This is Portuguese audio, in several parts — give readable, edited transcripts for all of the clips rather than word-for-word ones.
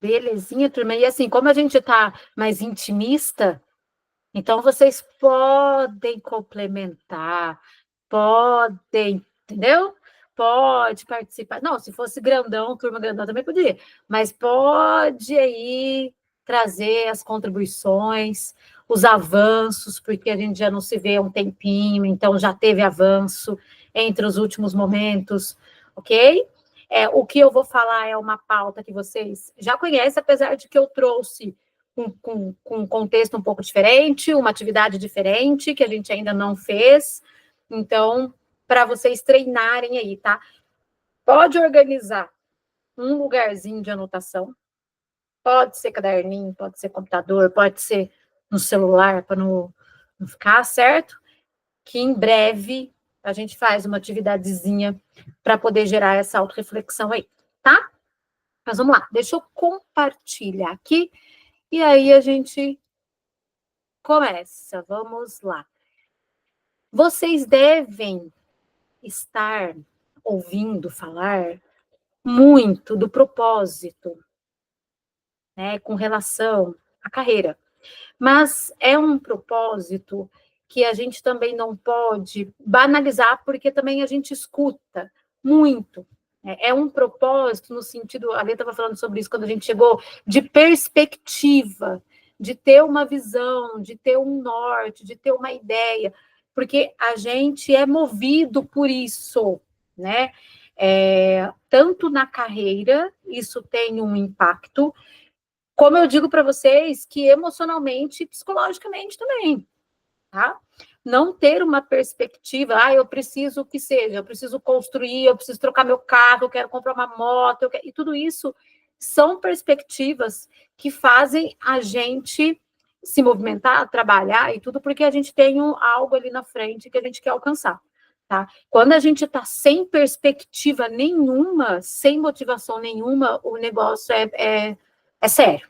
Belezinha, turma. E assim, como a gente tá mais intimista, então vocês podem complementar, podem, entendeu? Pode participar. Não, se fosse grandão, turma grandão também poderia, mas pode aí trazer as contribuições, os avanços, porque a gente já não se vê há um tempinho, então já teve avanço entre os últimos momentos, ok? O que eu vou falar é uma pauta que vocês já conhecem, apesar de que eu trouxe com um contexto um pouco diferente, uma atividade diferente, que a gente ainda não fez. Então, para vocês treinarem aí, tá? Pode organizar um lugarzinho de anotação, pode ser caderninho, pode ser computador, pode ser no celular, para não ficar certo, que em breve a gente faz uma atividadezinha para poder gerar essa autorreflexão aí, tá? Mas vamos lá, deixa eu compartilhar aqui, e aí a gente começa, vamos lá. Vocês devem estar ouvindo falar muito do propósito, né, com relação à carreira. Mas é um propósito que a gente também não pode banalizar, porque também a gente escuta muito. É um propósito no sentido, a Lê estava falando sobre isso quando a gente chegou, de perspectiva, de ter uma visão, de ter um norte, de ter uma ideia, porque a gente é movido por isso, né? Tanto na carreira, isso tem um impacto, como eu digo para vocês, que emocionalmente e psicologicamente também, tá? Não ter uma perspectiva, eu preciso que seja, eu preciso construir, eu preciso trocar meu carro, eu quero comprar uma moto, e tudo isso são perspectivas que fazem a gente se movimentar, trabalhar e tudo, porque a gente tem algo ali na frente que a gente quer alcançar, tá? Quando a gente está sem perspectiva nenhuma, sem motivação nenhuma, o negócio é sério.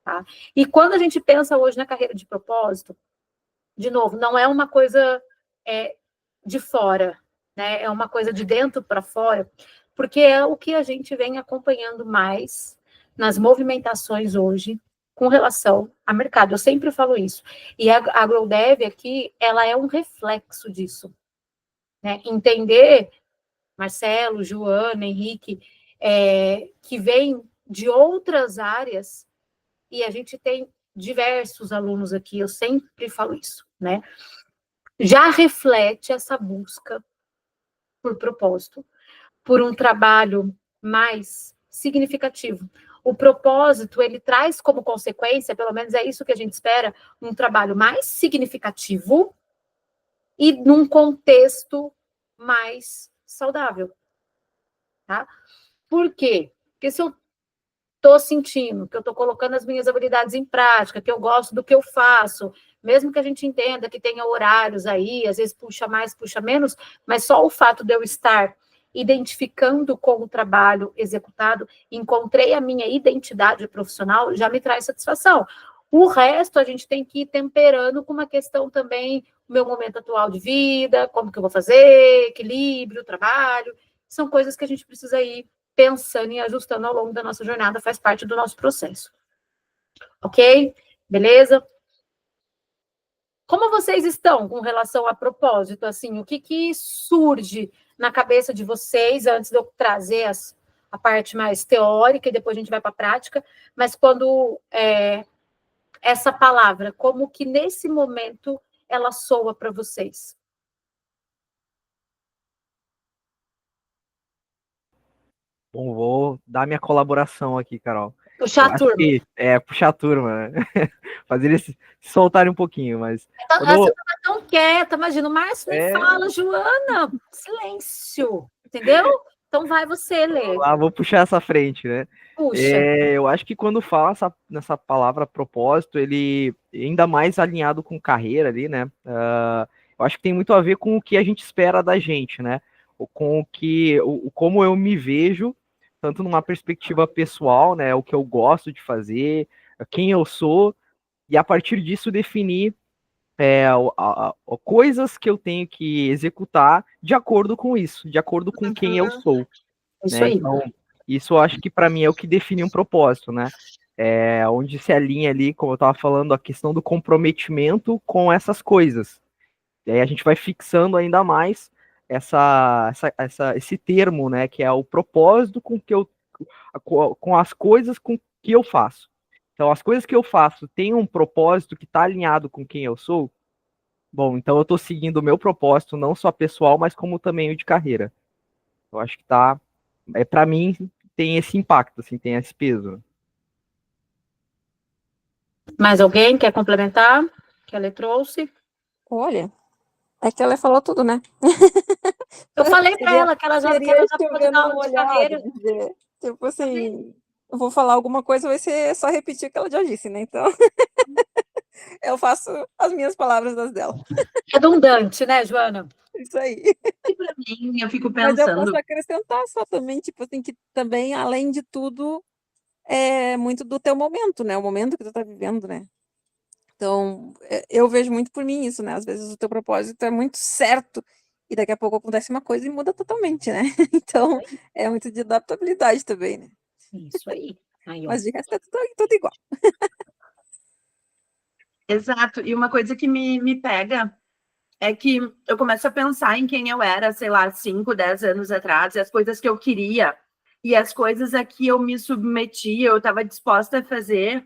Tá? E quando a gente pensa hoje na carreira de propósito, de novo, não é uma coisa de fora, né? É uma coisa de dentro para fora, porque é o que a gente vem acompanhando mais nas movimentações hoje com relação ao mercado. Eu sempre falo isso. E a AgroDev aqui, ela é um reflexo disso. Né? Entender, Marcelo, Joana, Henrique, que vem de outras áreas, e a gente tem diversos alunos aqui, eu sempre falo isso, né? Já reflete essa busca por propósito, por um trabalho mais significativo. O propósito, ele traz como consequência, pelo menos é isso que a gente espera, um trabalho mais significativo e num contexto mais saudável, tá? Por quê? Porque se eu estou sentindo, que eu estou colocando as minhas habilidades em prática, que eu gosto do que eu faço, mesmo que a gente entenda que tenha horários aí, às vezes puxa mais, puxa menos, mas só o fato de eu estar identificando com o trabalho executado, encontrei a minha identidade profissional, já me traz satisfação. O resto a gente tem que ir temperando com uma questão também, o meu momento atual de vida, como que eu vou fazer, equilíbrio, trabalho, são coisas que a gente precisa ir pensando e ajustando ao longo da nossa jornada, faz parte do nosso processo. Ok? Beleza? Como vocês estão com relação a propósito? Assim, o que surge na cabeça de vocês, antes de eu trazer a parte mais teórica, e depois a gente vai para a prática, mas quando essa palavra, como que nesse momento ela soa para vocês? Bom, vou dar minha colaboração aqui, Carol. Puxar Eu a acho turma. que puxar a turma, né? Fazer eles se soltarem um pouquinho, mas Você quando estava tão quieta, imagina, o Márcio nem é, fala, Joana, silêncio, entendeu? Então vai você ler. vou puxar essa frente, né? Puxa. Eu acho que quando fala nessa palavra propósito, ele ainda mais alinhado com carreira ali, né? Eu acho que tem muito a ver com o que a gente espera da gente, né? Ou com como eu me vejo, tanto numa perspectiva pessoal, né? O que eu gosto de fazer, quem eu sou, e a partir disso definir coisas que eu tenho que executar de acordo com isso, de acordo com quem eu sou, Isso né? aí. Então, Isso eu acho que para mim é o que define um propósito, né? Onde se alinha ali, como eu estava falando, a questão do comprometimento com essas coisas. E aí a gente vai fixando ainda mais esse termo, né? Que é o propósito com as coisas com que eu faço. Então, as coisas que eu faço têm um propósito que está alinhado com quem eu sou. Bom, então eu estou seguindo o meu propósito, não só pessoal, mas como também o de carreira. Eu acho que tá. Para mim, tem esse impacto, assim, tem esse peso. Mais alguém quer complementar? Que ela trouxe? Olha, é que ela falou tudo, né? Eu falei para ela que ela já seria pode dar chovendo aula de molhado, carreira. dizer, tipo assim, eu vou falar alguma coisa, vai ser só repetir o que ela já disse, né? Então, eu faço as minhas palavras das dela. Redundante, né, Joana? Isso aí. E para mim, eu fico Mas eu posso pensando, acrescentar só também, tipo assim, que também, além de tudo, é muito do teu momento, né? O momento que tu tá vivendo, né? Então, eu vejo muito por mim isso, né? Às vezes o teu propósito é muito certo e daqui a pouco acontece uma coisa e muda totalmente, né? Então, é muito de adaptabilidade também, né? Isso aí. Aí, ó. Mas de resto é tudo igual. exato, e uma coisa que me pega é que eu começo a pensar em quem eu era, sei lá, 5, 10 anos atrás, e as coisas que eu queria, e as coisas a que eu me submetia, eu estava disposta a fazer,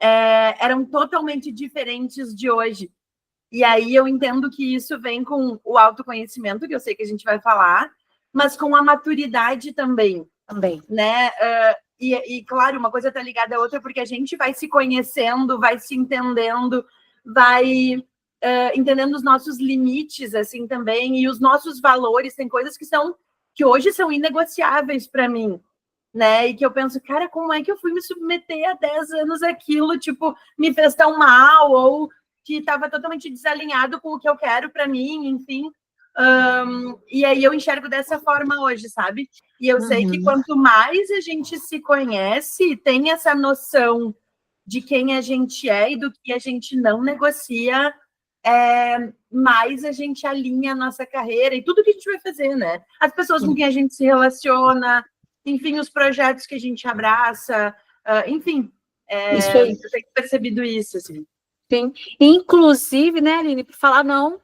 eram totalmente diferentes de hoje. E aí eu entendo que isso vem com o autoconhecimento, que eu sei que a gente vai falar, mas com a maturidade também, né? Claro, uma coisa está ligada à outra, porque a gente vai se conhecendo, vai se entendendo, vai entendendo os nossos limites, assim, também, e os nossos valores. Tem coisas que hoje são inegociáveis para mim, né? E que eu penso, cara, como é que eu fui me submeter há 10 anos aquilo, tipo, me fez tão mal, ou que estava totalmente desalinhado com o que eu quero para mim, enfim. E aí eu enxergo dessa forma hoje, sabe? E eu sei que quanto mais a gente se conhece, tem essa noção de quem a gente é e do que a gente não negocia, mais a gente alinha a nossa carreira e tudo que a gente vai fazer, né? As pessoas com quem a gente se relaciona, enfim, os projetos que a gente abraça, enfim. Isso aí. Eu tenho percebido isso, assim. Sim. Inclusive, né, Aline, para falar não.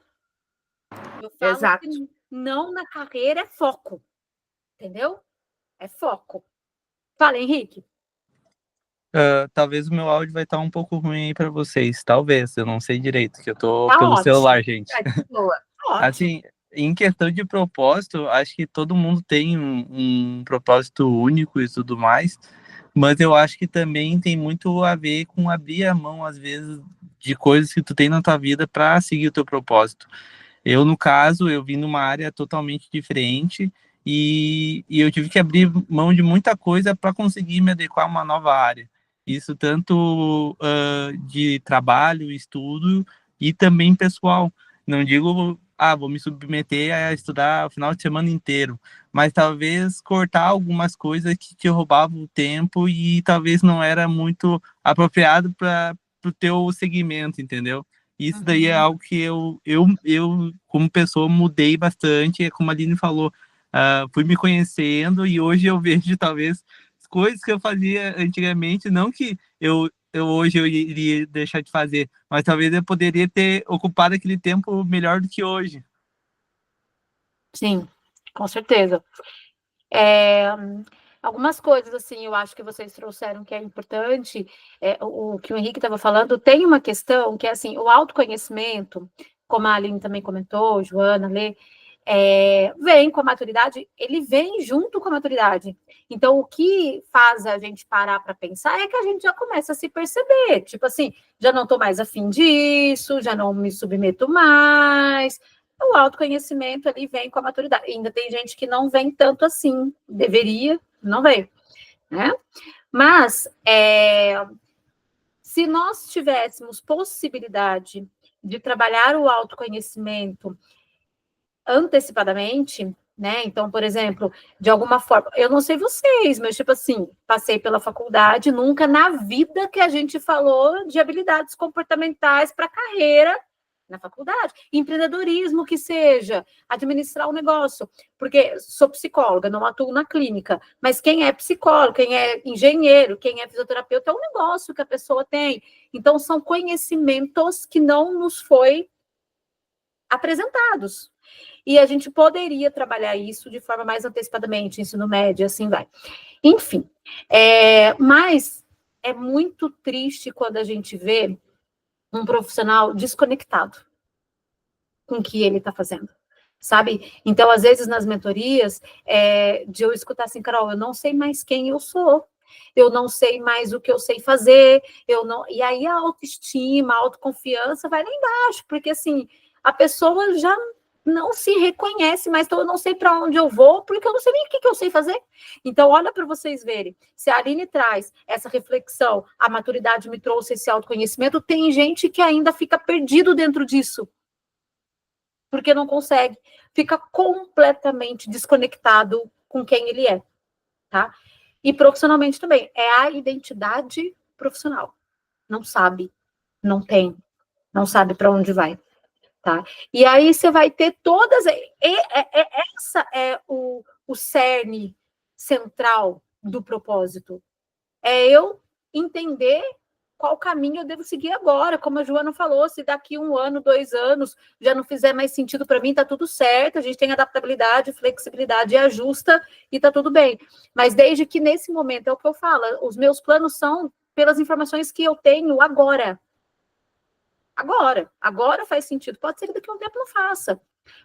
Eu falo Exato. que não na carreira é foco. Entendeu? É foco. Fala, Henrique. Talvez o meu áudio vai estar um pouco ruim aí para vocês. Talvez, eu não sei direito, que eu tô Tá pelo ótimo. celular, gente. Boa. Assim, em questão de propósito, acho que todo mundo tem um propósito único e tudo mais, mas eu acho que também tem muito a ver com abrir a mão, às vezes, de coisas que tu tem na tua vida para seguir o teu propósito. Eu, no caso, eu vim numa área totalmente diferente e eu tive que abrir mão de muita coisa para conseguir me adequar a uma nova área. Isso tanto de trabalho, estudo e também pessoal. Não digo, vou me submeter a estudar o final de semana inteiro, mas talvez cortar algumas coisas que te roubavam o tempo e talvez não era muito apropriado para o teu segmento, entendeu? Isso daí é algo que eu como pessoa, mudei bastante, como a Aline falou, fui me conhecendo e hoje eu vejo, talvez, coisas que eu fazia antigamente, não que hoje eu iria deixar de fazer, mas talvez eu poderia ter ocupado aquele tempo melhor do que hoje. Sim, com certeza. Algumas coisas, assim, eu acho que vocês trouxeram que é importante, o que o Henrique estava falando, tem uma questão que é, assim, o autoconhecimento, como a Aline também comentou, Joana, Lê, vem com a maturidade, ele vem junto com a maturidade. Então, o que faz a gente parar para pensar é que a gente já começa a se perceber, tipo assim, já não estou mais afim disso, já não me submeto mais. O autoconhecimento ali vem com a maturidade. Ainda tem gente que não vem tanto assim, deveria, não vem, né? Mas se nós tivéssemos possibilidade de trabalhar o autoconhecimento antecipadamente, né? Então, por exemplo, de alguma forma, eu não sei vocês, mas tipo assim, passei pela faculdade, nunca na vida que a gente falou de habilidades comportamentais para carreira na faculdade. Empreendedorismo que seja, administrar o negócio. Porque sou psicóloga, não atuo na clínica. Mas quem é psicólogo, quem é engenheiro, quem é fisioterapeuta, é um negócio que a pessoa tem. Então, são conhecimentos que não nos foi apresentados. E a gente poderia trabalhar isso de forma mais antecipadamente, ensino médio, assim vai. Enfim, mas é muito triste quando a gente vê um profissional desconectado com o que ele está fazendo, sabe? Então, às vezes, nas mentorias, de eu escutar assim, Carol, eu não sei mais quem eu sou, eu não sei mais o que eu sei fazer, e aí a autoestima, a autoconfiança vai lá embaixo, porque assim, a pessoa já não se reconhece, mas então eu não sei para onde eu vou, porque eu não sei nem o que eu sei fazer. Então, olha para vocês verem, se a Aline traz essa reflexão, a maturidade me trouxe esse autoconhecimento, tem gente que ainda fica perdido dentro disso, porque não consegue, fica completamente desconectado com quem ele é, tá? E profissionalmente também, é a identidade profissional. Não sabe, não tem, não sabe para onde vai. Tá? E aí você vai ter todas. Essa é o cerne central do propósito. É eu entender qual caminho eu devo seguir agora. Como a Joana falou, se daqui 1 ano, 2 anos já não fizer mais sentido para mim, tá tudo certo. A gente tem adaptabilidade, flexibilidade e ajusta e tá tudo bem. Mas desde que nesse momento, é o que eu falo, os meus planos são pelas informações que eu tenho agora. Agora faz sentido. Pode ser que daqui a um tempo não faça,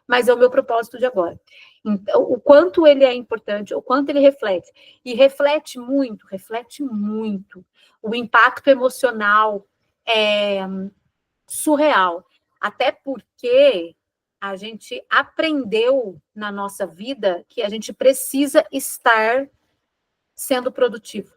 mas é o meu propósito de agora. Então, o quanto ele é importante, o quanto ele reflete. E reflete muito. O impacto emocional é surreal. Até porque a gente aprendeu na nossa vida que a gente precisa estar sendo produtivo.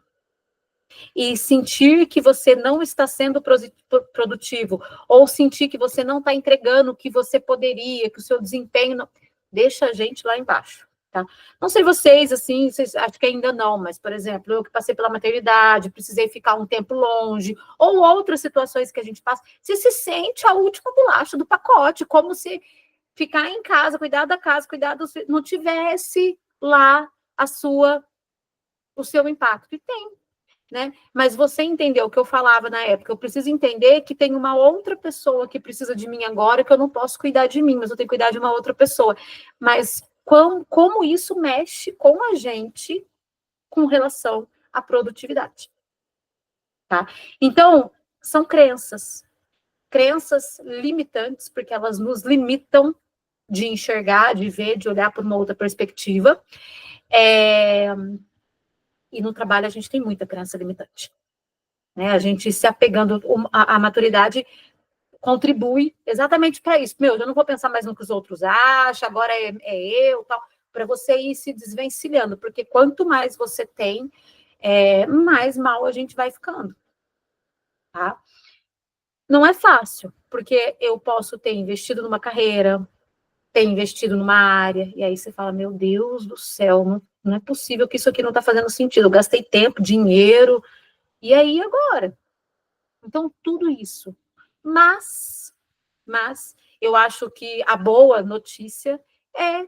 E sentir que você não está sendo produtivo, ou sentir que você não está entregando o que você poderia, que o seu desempenho não... Deixa a gente lá embaixo, tá? Não sei vocês, assim, acho que ainda não, mas, por exemplo, eu que passei pela maternidade, precisei ficar um tempo longe, ou outras situações que a gente passa, você se sente a última bolacha do pacote, como se ficar em casa, cuidar da casa, não tivesse lá o seu impacto. E tem. Né? Mas você entendeu o que eu falava na época. Eu preciso entender que tem uma outra pessoa que precisa de mim agora, que eu não posso cuidar de mim, mas eu tenho que cuidar de uma outra pessoa. Mas como isso mexe com a gente com relação à produtividade. Tá? Então, são crenças limitantes, porque elas nos limitam de enxergar, de ver, de olhar por uma outra perspectiva. E no trabalho a gente tem muita crença limitante. Né? A gente se apegando à maturidade contribui exatamente para isso. Eu não vou pensar mais no que os outros acham, agora é eu, tal, para você ir se desvencilhando, porque quanto mais você tem, mais mal a gente vai ficando. Tá? Não é fácil, porque eu posso ter investido numa carreira, ter investido numa área, e aí você fala, meu Deus do céu, não é possível que isso aqui não está fazendo sentido. Eu gastei tempo, dinheiro, e aí agora? Então, tudo isso. Mas eu acho que a boa notícia é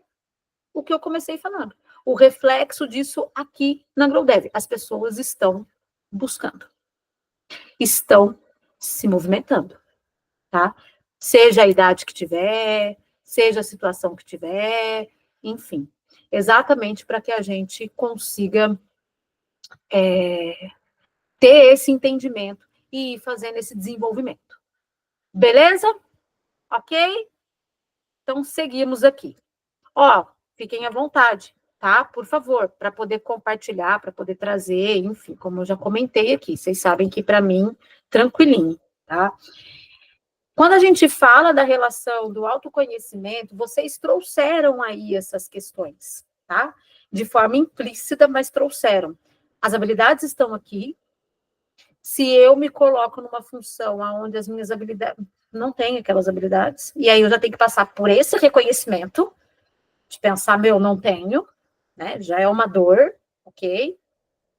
o que eu comecei falando. O reflexo disso aqui na GrowDev. As pessoas estão buscando. Estão se movimentando, tá? Seja a idade que tiver, seja a situação que tiver, enfim. Exatamente para que a gente consiga ter esse entendimento e ir fazendo esse desenvolvimento. Beleza? Ok? Então, seguimos aqui. Ó, fiquem à vontade, tá? Por favor, para poder compartilhar, para poder trazer, enfim, como eu já comentei aqui, vocês sabem que para mim, tranquilinho, tá? Quando a gente fala da relação do autoconhecimento, vocês trouxeram aí essas questões, tá? De forma implícita, mas trouxeram. As habilidades estão aqui. Se eu me coloco numa função onde as minhas habilidades não têm aquelas habilidades, e aí eu já tenho que passar por esse reconhecimento, de pensar, não tenho, né? Já é uma dor, ok?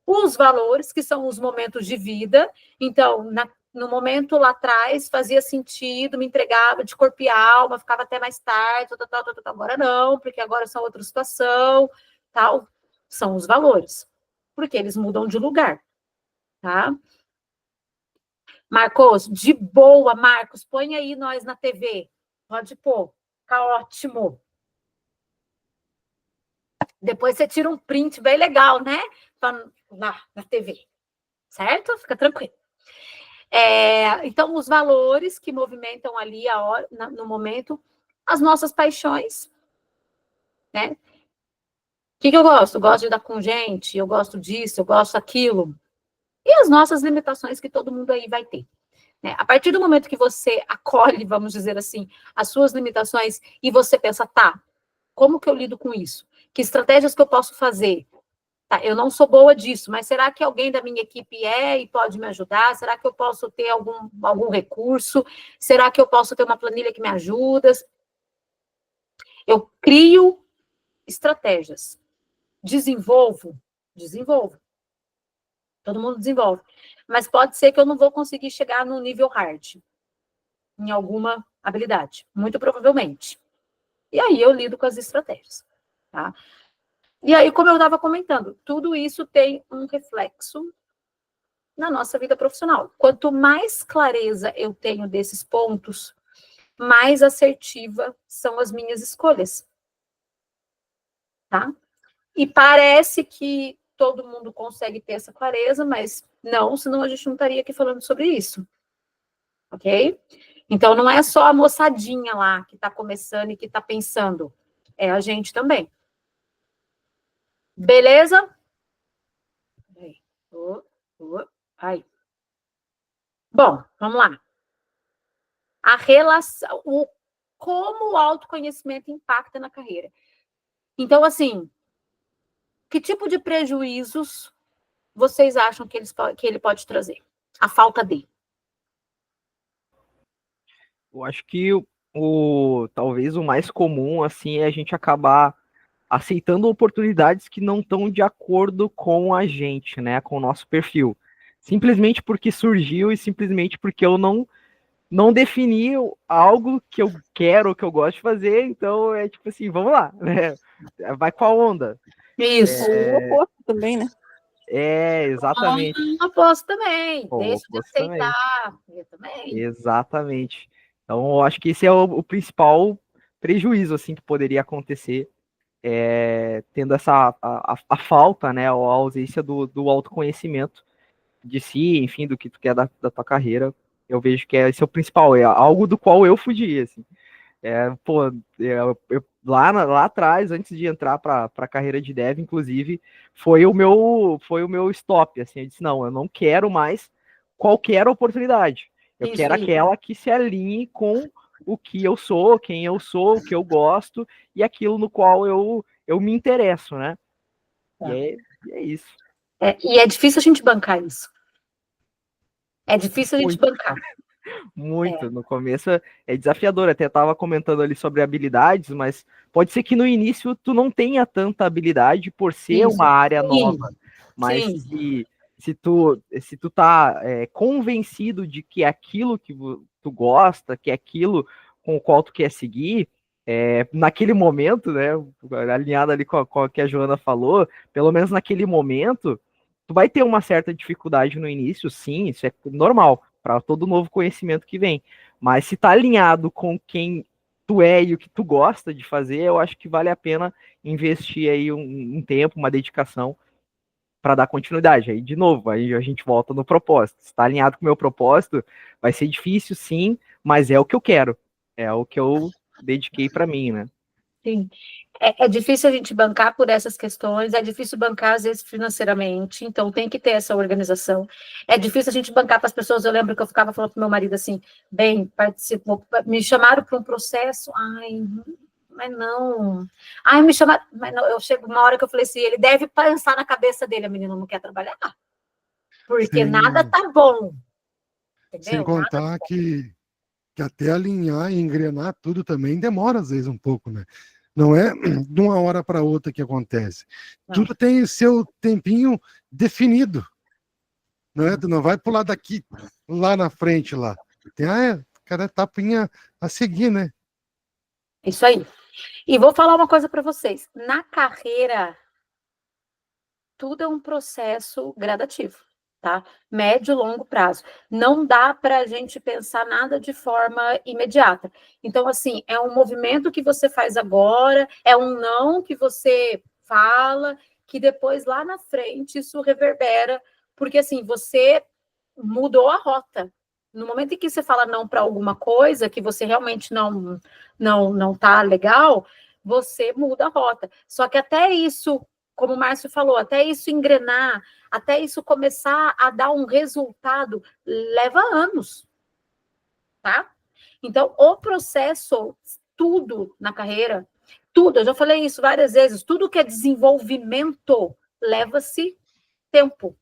Os valores, que são os momentos de vida. Então, no momento lá atrás fazia sentido, me entregava de corpo e alma, ficava até mais tarde, tal. Agora não, porque agora são outra situação, tal. São os valores, porque eles mudam de lugar, tá? Marcos, de boa, Marcos, põe aí nós na TV. Pode pôr, tá ótimo. Depois você tira um print bem legal, né? Lá na TV, certo? Fica tranquilo. Então, os valores que movimentam ali a hora, no momento, as nossas paixões, né? O que eu gosto? Eu gosto de dar com gente, eu gosto disso, eu gosto daquilo. E as nossas limitações que todo mundo aí vai ter. Né? A partir do momento que você acolhe, vamos dizer assim, as suas limitações e você pensa, tá, como que eu lido com isso? Que estratégias que eu posso fazer? Tá, eu não sou boa disso, mas será que alguém da minha equipe e pode me ajudar? Será que eu posso ter algum recurso? Será que eu posso ter uma planilha que me ajuda? Eu crio estratégias. Desenvolvo. Todo mundo desenvolve. Mas pode ser que eu não vou conseguir chegar no nível hard em alguma habilidade. Muito provavelmente. E aí eu lido com as estratégias. Tá? E aí, como eu estava comentando, tudo isso tem um reflexo na nossa vida profissional. Quanto mais clareza eu tenho desses pontos, mais assertiva são as minhas escolhas. Tá? E parece que todo mundo consegue ter essa clareza, mas não, senão a gente não estaria aqui falando sobre isso. Ok? Então, não é só a moçadinha lá que está começando e que está pensando. É a gente também. Beleza? Aí. Bom, vamos lá. A relação, como o autoconhecimento impacta na carreira. Então, assim, que tipo de prejuízos vocês acham que ele pode trazer? A falta de. Eu acho que talvez o mais comum, assim, é a gente acabar aceitando oportunidades que não estão de acordo com a gente, né, com o nosso perfil. Simplesmente porque surgiu e simplesmente porque eu não defini algo que eu quero, que eu gosto de fazer, então é tipo assim, vamos lá, né? Vai com a onda. Isso. O oposto também, né? Exatamente. O oposto também. O Deixa de oposto também. aceitar. Eu também. Exatamente. Então, eu acho que esse é o principal prejuízo, assim, que poderia acontecer, tendo a falta, né, ou a ausência do autoconhecimento de si, enfim, do que tu quer da tua carreira. Eu vejo que esse é o principal, é algo do qual eu fugi, assim. Lá atrás, antes de entrar para a carreira de dev, inclusive, foi o meu stop, assim, eu disse, não, eu não quero mais qualquer oportunidade, eu quero aquela que se alinhe com o que eu sou, quem eu sou, o que eu gosto, e aquilo no qual eu me interesso, né? Tá. E é isso. E é difícil a gente bancar isso. É difícil a gente bancar. Muito. No começo é desafiador. Até estava comentando ali sobre habilidades, mas pode ser que no início tu não tenha tanta habilidade por ser uma área nova. Mas se tu tá convencido de que é aquilo que tu gosta, que é aquilo com o qual tu quer seguir, naquele momento, né, alinhado ali com o que a Joana falou, pelo menos naquele momento, tu vai ter uma certa dificuldade no início, sim, isso é normal, para todo novo conhecimento que vem. Mas se tá alinhado com quem tu é e o que tu gosta de fazer, eu acho que vale a pena investir aí um tempo, uma dedicação para dar continuidade. Aí, de novo, aí a gente volta no propósito. Se tá alinhado com o meu propósito, vai ser difícil, sim, mas é o que eu quero. É o que eu dediquei para mim, né? Sim. É difícil a gente bancar por essas questões, é difícil bancar, às vezes, financeiramente, então tem que ter essa organização. É difícil a gente bancar para as pessoas. Eu lembro que eu ficava falando para o meu marido assim, me chamaram para um processo, mas não. Me chamaram, mas não, eu chego uma hora que eu falei assim, ele deve pensar na cabeça dele, a menina não quer trabalhar, porque nada tá bom. Entendeu? Sem contar que até alinhar e engrenar tudo também demora, às vezes, um pouco, né? Não é de uma hora para outra que acontece. Não. Tudo tem seu tempinho definido. Não é? Tu não vai pular daqui, lá na frente, lá. Tem cada etapinha a seguir, né? Isso aí. E vou falar uma coisa para vocês. Na carreira, tudo é um processo gradativo, tá? Médio e longo prazo. Não dá para a gente pensar nada de forma imediata. Então, assim, é um movimento que você faz agora, é um não que você fala, que depois lá na frente isso reverbera, porque assim, você mudou a rota. No momento em que você fala não para alguma coisa que você realmente não tá legal, você muda a rota. Só que até isso, como o Márcio falou, até isso engrenar, até isso começar a dar um resultado, leva anos, tá? Então, o processo, tudo na carreira, tudo, eu já falei isso várias vezes, tudo que é desenvolvimento leva-se tempo,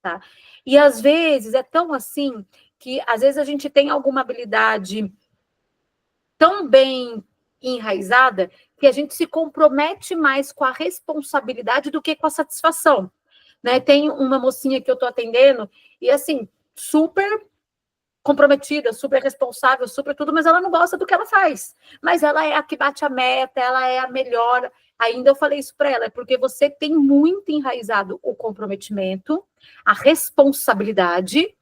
tá? E às vezes é tão assim que às vezes a gente tem alguma habilidade tão bem enraizada que a gente se compromete mais com a responsabilidade do que com a satisfação, né? Tem uma mocinha que eu tô atendendo e assim, super comprometida, super responsável, super tudo, mas ela não gosta do que ela faz. Mas ela é a que bate a meta, ela é a melhor. Ainda eu falei isso para ela, é porque você tem muito enraizado o comprometimento, a responsabilidade,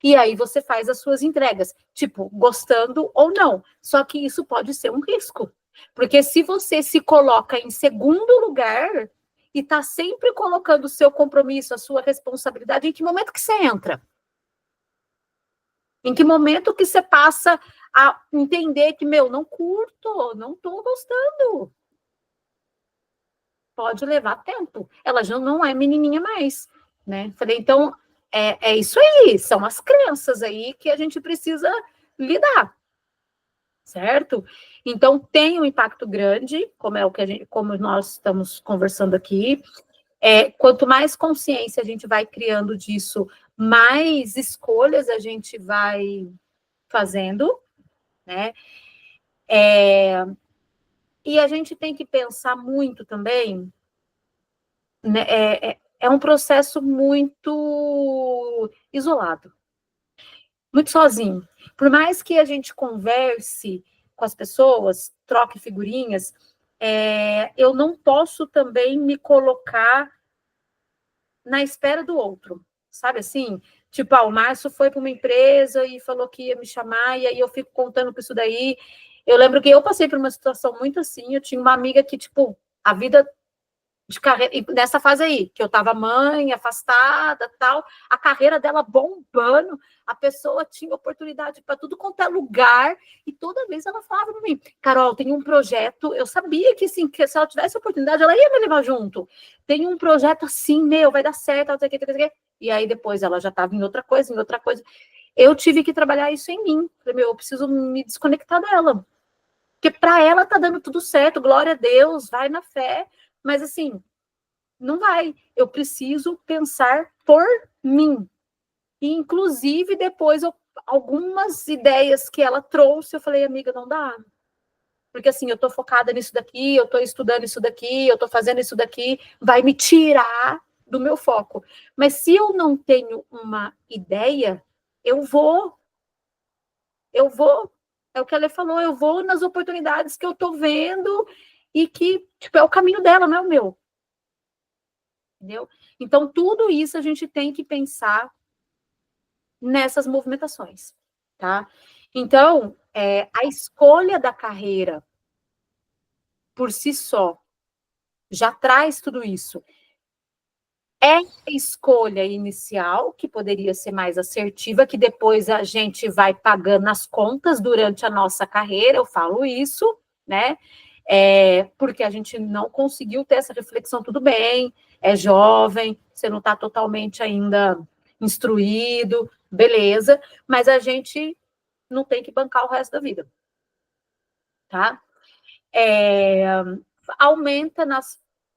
e aí você faz as suas entregas, tipo, gostando ou não. Só que isso pode ser um risco. Porque se você se coloca em segundo lugar e está sempre colocando o seu compromisso, a sua responsabilidade, em que momento que você entra? Em que momento que você passa a entender que, não curto, não estou gostando? Pode levar tempo. Ela já não é menininha mais, né? Falei, então, é isso aí. São as crenças aí que a gente precisa lidar, certo? Então, tem um impacto grande, como nós estamos conversando aqui. Quanto mais consciência a gente vai criando disso, mais escolhas a gente vai fazendo, né? E a gente tem que pensar muito também, né? É um processo muito isolado, muito sozinho. Por mais que a gente converse com as pessoas, troque figurinhas, eu não posso também me colocar na espera do outro, sabe assim? Tipo, o Márcio foi para uma empresa e falou que ia me chamar, e aí eu fico contando com isso daí. Eu lembro que eu passei por uma situação muito assim, eu tinha uma amiga que, tipo, a vida de carreira, e nessa fase aí, que eu tava mãe, afastada, tal, a carreira dela bombando, a pessoa tinha oportunidade para tudo quanto é lugar, e toda vez ela falava para mim, Carol, tem um projeto, eu sabia que, assim, que se ela tivesse oportunidade, ela ia me levar junto, tem um projeto assim, vai dar certo, não sei o que, e aí depois ela já estava em outra coisa, eu tive que trabalhar isso em mim, falei, eu preciso me desconectar dela, porque para ela tá dando tudo certo, glória a Deus, vai na fé, mas assim, não vai. Eu preciso pensar por mim. E, inclusive, depois, algumas ideias que ela trouxe, eu falei, amiga, não dá. Porque, assim, eu tô focada nisso daqui, eu tô estudando isso daqui, eu tô fazendo isso daqui, vai me tirar do meu foco. Mas se eu não tenho uma ideia, eu vou. É o que ela falou, eu vou nas oportunidades que eu tô vendo e que, tipo, é o caminho dela, não é o meu. Entendeu? Então, tudo isso a gente tem que pensar nessas movimentações, tá? Então, a escolha da carreira por si só já traz tudo isso. É a escolha inicial, que poderia ser mais assertiva, que depois a gente vai pagando as contas durante a nossa carreira, eu falo isso, né? Porque a gente não conseguiu ter essa reflexão, tudo bem, é jovem, você não está totalmente ainda instruído, beleza, mas a gente não tem que bancar o resto da vida, tá? Aumenta na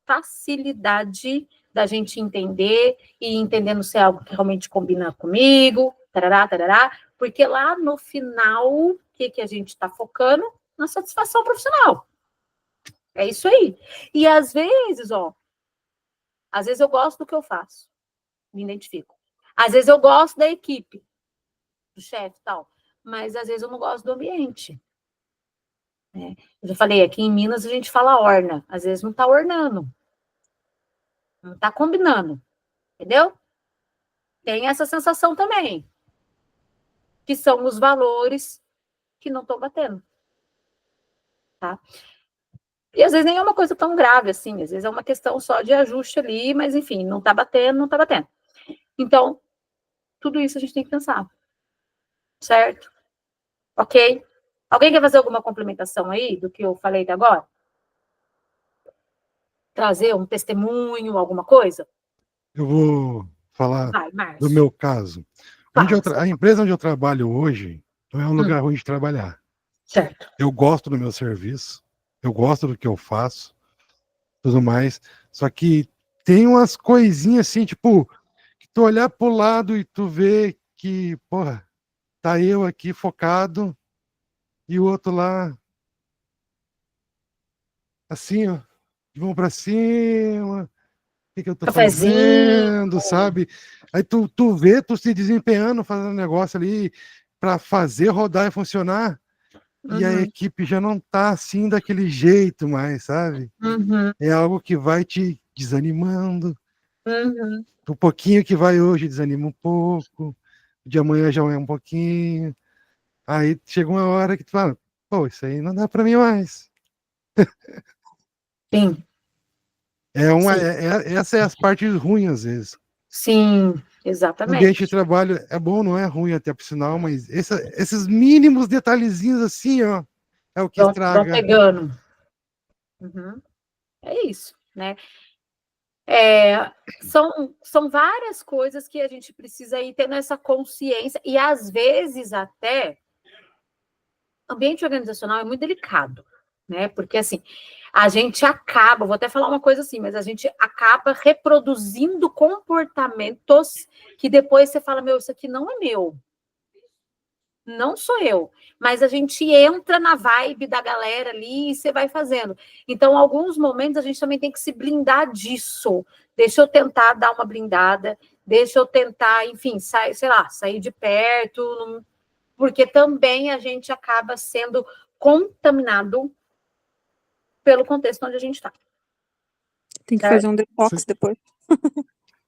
facilidade da gente entender e entendendo se é algo que realmente combina comigo, tarará, porque lá no final, o que a gente está focando? Na satisfação profissional. É isso aí. E às vezes eu gosto do que eu faço, me identifico. Às vezes eu gosto da equipe, do chefe e tal, mas às vezes eu não gosto do ambiente. Né? Eu já falei, aqui em Minas a gente fala orna, às vezes não tá ornando, não tá combinando, entendeu? Tem essa sensação também, que são os valores que não estão batendo, tá? E às vezes nem é uma coisa tão grave assim, às vezes é uma questão só de ajuste ali, mas enfim, não tá batendo, não tá batendo. Então, tudo isso a gente tem que pensar, certo? Ok? Alguém quer fazer alguma complementação aí do que eu falei até agora? Trazer um testemunho, alguma coisa? Eu vou falar Vai, do Márcio. meu caso. A empresa onde eu trabalho hoje não é um lugar ruim de trabalhar. Certo. Eu gosto do meu serviço, eu gosto do que eu faço, tudo mais. Só que tem umas coisinhas assim, tipo, que tu olhar pro lado e tu vê que, porra, tá eu aqui focado e o outro lá, assim, ó, de mão pra cima, o que eu tô Cafezinho. fazendo, sabe? Aí tu vê, tu se desempenhando, fazendo um negócio ali para fazer rodar e funcionar, e a equipe já não tá assim daquele jeito mais, sabe? Uhum. É algo que vai te desanimando. Uhum. Um pouquinho que vai hoje desanima um pouco, de amanhã já é um pouquinho. Aí chega uma hora que tu fala, pô, isso aí não dá para mim mais. Sim. Sim. Essa é as partes ruins às vezes. Sim, O exatamente. ambiente de trabalho é bom, não é ruim até por sinal, mas esses mínimos detalhezinhos assim, ó, é o que Vão estraga. pegando. Uhum. É isso, né? São várias coisas que a gente precisa ir tendo essa consciência, e às vezes até ambiente organizacional é muito delicado, né? Porque assim, a gente acaba, vou até falar uma coisa assim, mas a gente acaba reproduzindo comportamentos que depois você fala, meu, isso aqui não é meu. Não sou eu, mas a gente entra na vibe da galera ali e você vai fazendo. Então, em alguns momentos, a gente também tem que se blindar disso. Deixa eu tentar dar uma blindada, deixa eu tentar, enfim, sair de perto, porque também a gente acaba sendo contaminado pelo contexto onde a gente está. Tem que fazer um detox Sim. depois.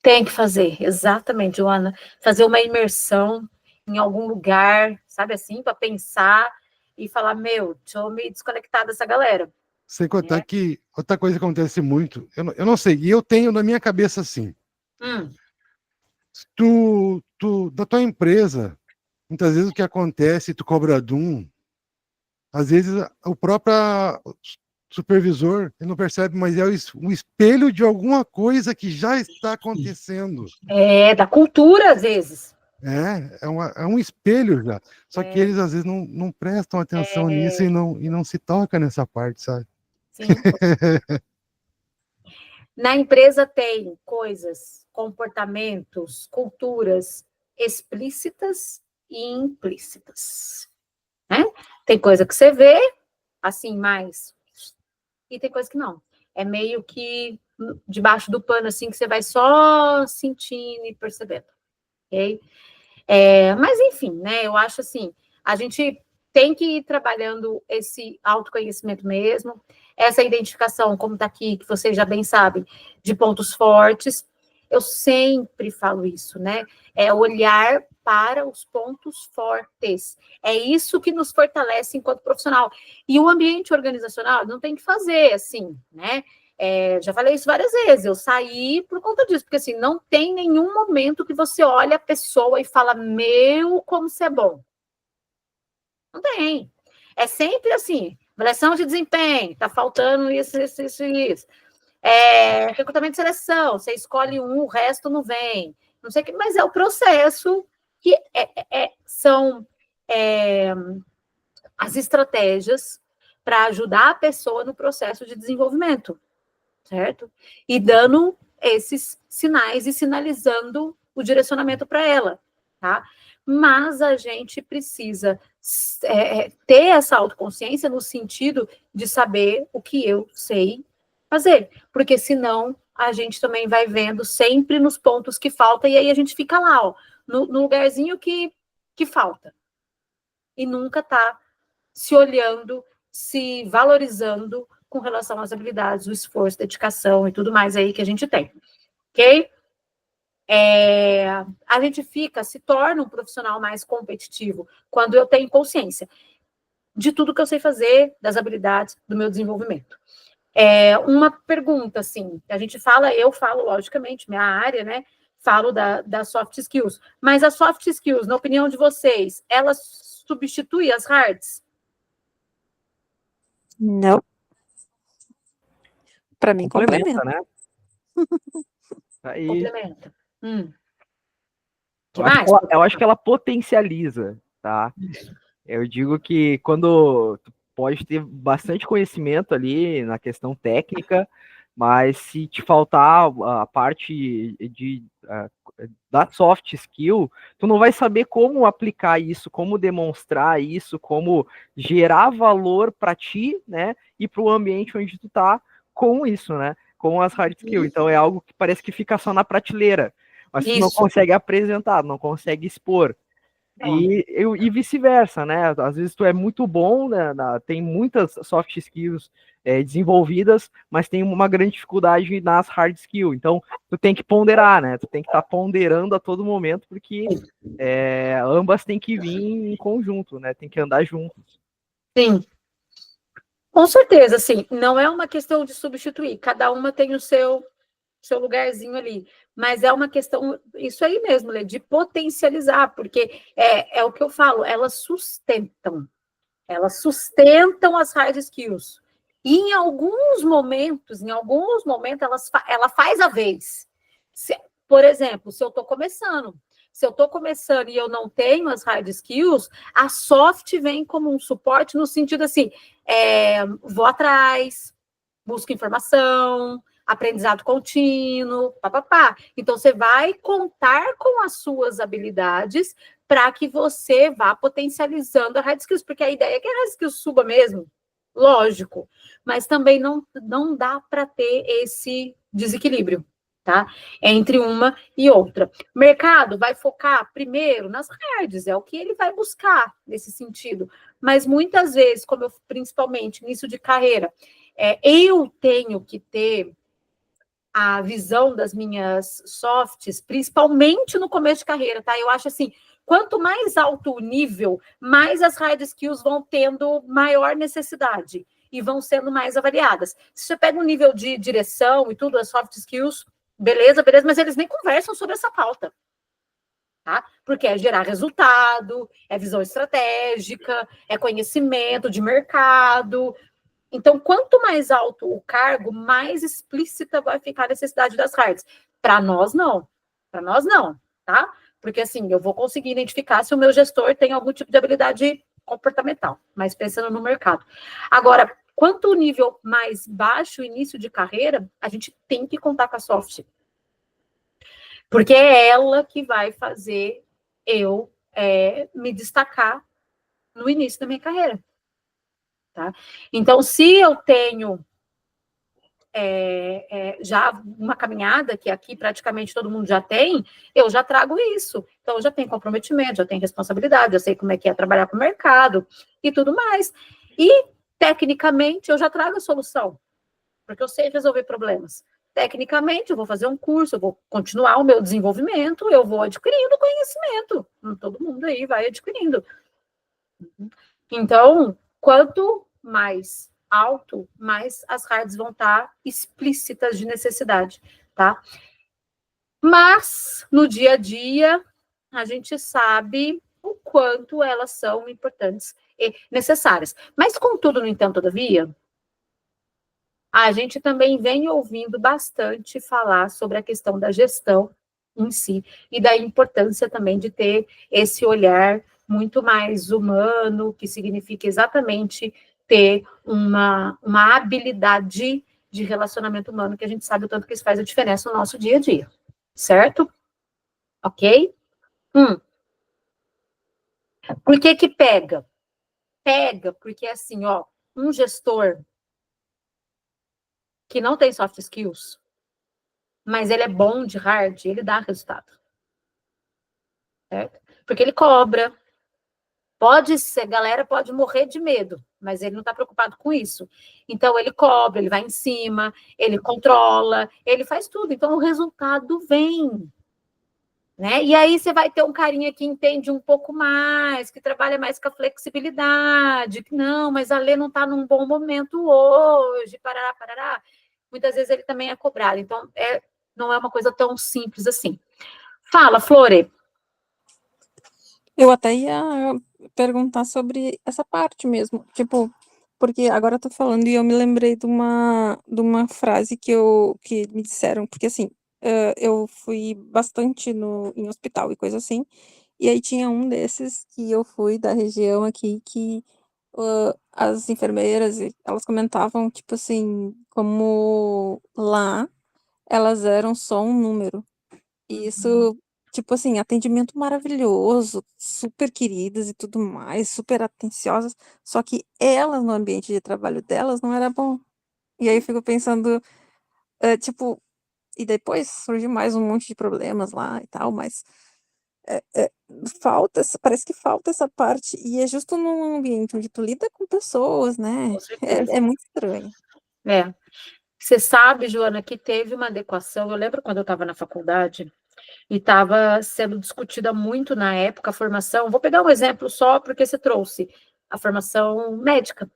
Tem que fazer, exatamente, Joana. Fazer uma imersão em algum lugar, sabe assim, para pensar e falar, meu, deixa eu me desconectar dessa galera. Sem contar que outra coisa que acontece muito, eu não sei, e eu tenho na minha cabeça assim, da tua empresa, muitas vezes o que acontece, tu cobra de um, às vezes o próprio supervisor ele não percebe, mas é um espelho de alguma coisa que já está acontecendo. É, da cultura, às vezes. É um espelho já. Só que eles às vezes não prestam atenção nisso e não se toca nessa parte, sabe? Sim. Na empresa tem coisas, comportamentos, culturas explícitas e implícitas. Né? Tem coisa que você vê, assim, mais, e tem coisa que não. É meio que debaixo do pano, assim, que você vai só sentindo e percebendo. Ok? Mas, enfim, né? Eu acho assim, a gente tem que ir trabalhando esse autoconhecimento mesmo, essa identificação, como está aqui, que vocês já bem sabem, de pontos fortes. Eu sempre falo isso, né? É olhar para os pontos fortes. É isso que nos fortalece enquanto profissional. E o ambiente organizacional não tem que fazer assim, né? Já falei isso várias vezes, eu saí por conta disso, porque assim, não tem nenhum momento que você olha a pessoa e fala, meu, como você é bom. Não tem. É sempre assim, avaliação de desempenho, tá faltando isso. Recrutamento de seleção, você escolhe um, o resto não vem. Não sei o que, mas é o processo que são as estratégias para ajudar a pessoa no processo de desenvolvimento, certo? E dando esses sinais e sinalizando o direcionamento para ela, tá? Mas a gente precisa ter essa autoconsciência no sentido de saber o que eu sei fazer, porque senão a gente também vai vendo sempre nos pontos que falta, e aí a gente fica lá, ó, no lugarzinho que falta. E nunca tá se olhando, se valorizando com relação às habilidades, o esforço, dedicação e tudo mais aí que a gente tem, ok? A gente se torna um profissional mais competitivo quando eu tenho consciência de tudo que eu sei fazer, das habilidades, do meu desenvolvimento. Uma pergunta, assim, eu falo, logicamente, minha área, né? Falo da soft skills, mas as soft skills, na opinião de vocês, elas substituem as hards? Não. Para mim, Complementa, complementa. né? Aí, Complementa. Que eu acho mais? que eu acho que ela potencializa, tá? Eu digo que quando tu pode ter bastante conhecimento ali na questão técnica, mas se te faltar a parte da soft skill, tu não vai saber como aplicar isso, como demonstrar isso, como gerar valor para ti, né, e para o ambiente onde tu tá com isso, né, com as hard skills. Então é algo que parece que fica só na prateleira, mas tu não Isso. consegue apresentar, não consegue expor. E vice-versa, né? Às vezes tu é muito bom, né? Tem muitas soft skills desenvolvidas, mas tem uma grande dificuldade nas hard skills. Então, tu tem que ponderar, né? Tu tem que estar ponderando a todo momento, porque ambas têm que vir em conjunto, né? Tem que andar juntos. Sim. Com certeza, sim. Não é uma questão de substituir. Cada uma tem o seu lugarzinho ali. Mas é uma questão, isso aí mesmo, Lê, de potencializar, porque é o que eu falo, elas sustentam as hard skills. E em alguns momentos, ela faz a vez. Por exemplo, se eu estou começando e eu não tenho as hard skills, a soft vem como um suporte no sentido assim, vou atrás, busco informação, aprendizado contínuo, papapá. Então, você vai contar com as suas habilidades para que você vá potencializando a hard skills, porque a ideia é que a hard skills suba mesmo, lógico, mas também não dá para ter esse desequilíbrio, tá? Entre uma e outra. O mercado vai focar primeiro nas hards, é o que ele vai buscar nesse sentido, mas muitas vezes, principalmente início de carreira, eu tenho que ter a visão das minhas softs, principalmente no começo de carreira, tá? Eu acho assim, quanto mais alto o nível, mais as hard skills vão tendo maior necessidade e vão sendo mais avaliadas. Se você pega um nível de direção e tudo, as soft skills, beleza, mas eles nem conversam sobre essa pauta. Tá? Porque é gerar resultado, é visão estratégica, é conhecimento de mercado. Então, quanto mais alto o cargo, mais explícita vai ficar a necessidade das hards. Para nós, não. Para nós, não, tá? Porque, assim, eu vou conseguir identificar se o meu gestor tem algum tipo de habilidade comportamental, mas pensando no mercado. Agora, quanto o nível mais baixo, início de carreira, a gente tem que contar com a soft. Porque é ela que vai fazer eu me destacar no início da minha carreira. Tá? Então, se eu tenho já uma caminhada, que aqui praticamente todo mundo já tem, eu já trago isso. Então, eu já tenho comprometimento, já tenho responsabilidade, eu sei como é que é trabalhar com o mercado e tudo mais. E, tecnicamente, eu já trago a solução, porque eu sei resolver problemas. Tecnicamente, eu vou fazer um curso, eu vou continuar o meu desenvolvimento, eu vou adquirindo conhecimento. Todo mundo aí vai adquirindo. Então, quanto mais alto, mais as hards vão estar explícitas de necessidade, tá? Mas, no dia a dia, a gente sabe o quanto elas são importantes e necessárias. Mas, contudo, no entanto, todavia, a gente também vem ouvindo bastante falar sobre a questão da gestão em si e da importância também de ter esse olhar muito mais humano, que significa exatamente ter uma habilidade de relacionamento humano, que a gente sabe o tanto que isso faz a diferença no nosso dia a dia, certo? Ok? Por que que pega? Pega porque, assim, ó, um gestor que não tem soft skills, mas ele é bom de hard, ele dá resultado. Certo? Porque ele cobra. Pode ser, galera pode morrer de medo, mas ele não está preocupado com isso. Então, ele cobra, ele vai em cima, ele controla, ele faz tudo. Então, o resultado vem. Né? E aí você vai ter um carinha que entende um pouco mais, que trabalha mais com a flexibilidade, que não, mas a Lê não está num bom momento hoje, parará, parará. Muitas vezes ele também é cobrado. Então, não é uma coisa tão simples assim. Fala, Flore. Eu até ia perguntar sobre essa parte mesmo, tipo, porque agora eu tô falando e eu me lembrei de uma frase que me disseram, porque assim, eu fui bastante em hospital e coisa assim, e aí tinha um desses que eu fui da região aqui que as enfermeiras, elas comentavam, tipo assim, como lá elas eram só um número. E isso, tipo assim, atendimento maravilhoso, super queridas e tudo mais, super atenciosas, só que elas, no ambiente de trabalho delas, não era bom. E aí eu fico pensando, tipo, e depois surgiu mais um monte de problemas lá e tal, mas parece que falta essa parte, e é justo num ambiente onde tu lida com pessoas, né? Com certeza. É muito estranho. Você sabe, Joana, que teve uma adequação. Eu lembro quando eu estava na faculdade e estava sendo discutida muito na época a formação. Vou pegar um exemplo só porque você trouxe a formação médica.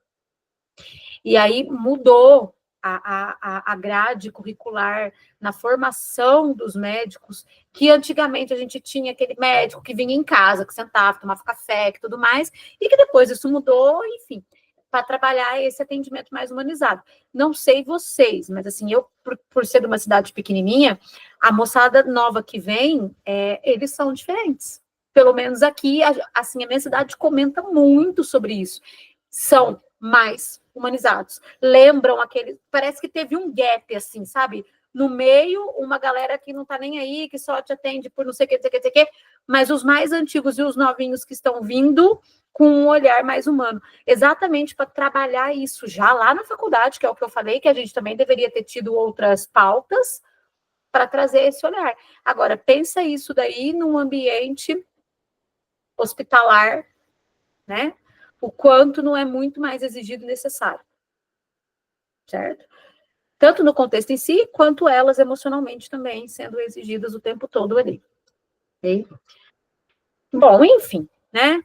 E aí mudou a grade curricular na formação dos médicos, que antigamente a gente tinha aquele médico que vinha em casa, que sentava, tomava café e tudo mais, e que depois isso mudou, enfim, para trabalhar esse atendimento mais humanizado. Não sei vocês, mas assim, eu, por ser de uma cidade pequenininha, a moçada nova que vem, eles são diferentes. Pelo menos aqui, assim, a minha cidade comenta muito sobre isso. São mais humanizados. Lembram aquele. Parece que teve um gap, assim, sabe? No meio, uma galera que não tá nem aí, que só te atende por não sei o que, não sei o que, não sei o que, mas os mais antigos e os novinhos que estão vindo com um olhar mais humano. Exatamente para trabalhar isso já lá na faculdade, que é o que eu falei, que a gente também deveria ter tido outras pautas para trazer esse olhar. Agora, pensa isso daí num ambiente hospitalar, né? O quanto não é muito mais exigido e necessário. Certo? Tanto no contexto em si, quanto elas emocionalmente também sendo exigidas o tempo todo ali. Okay? Bom, enfim, né?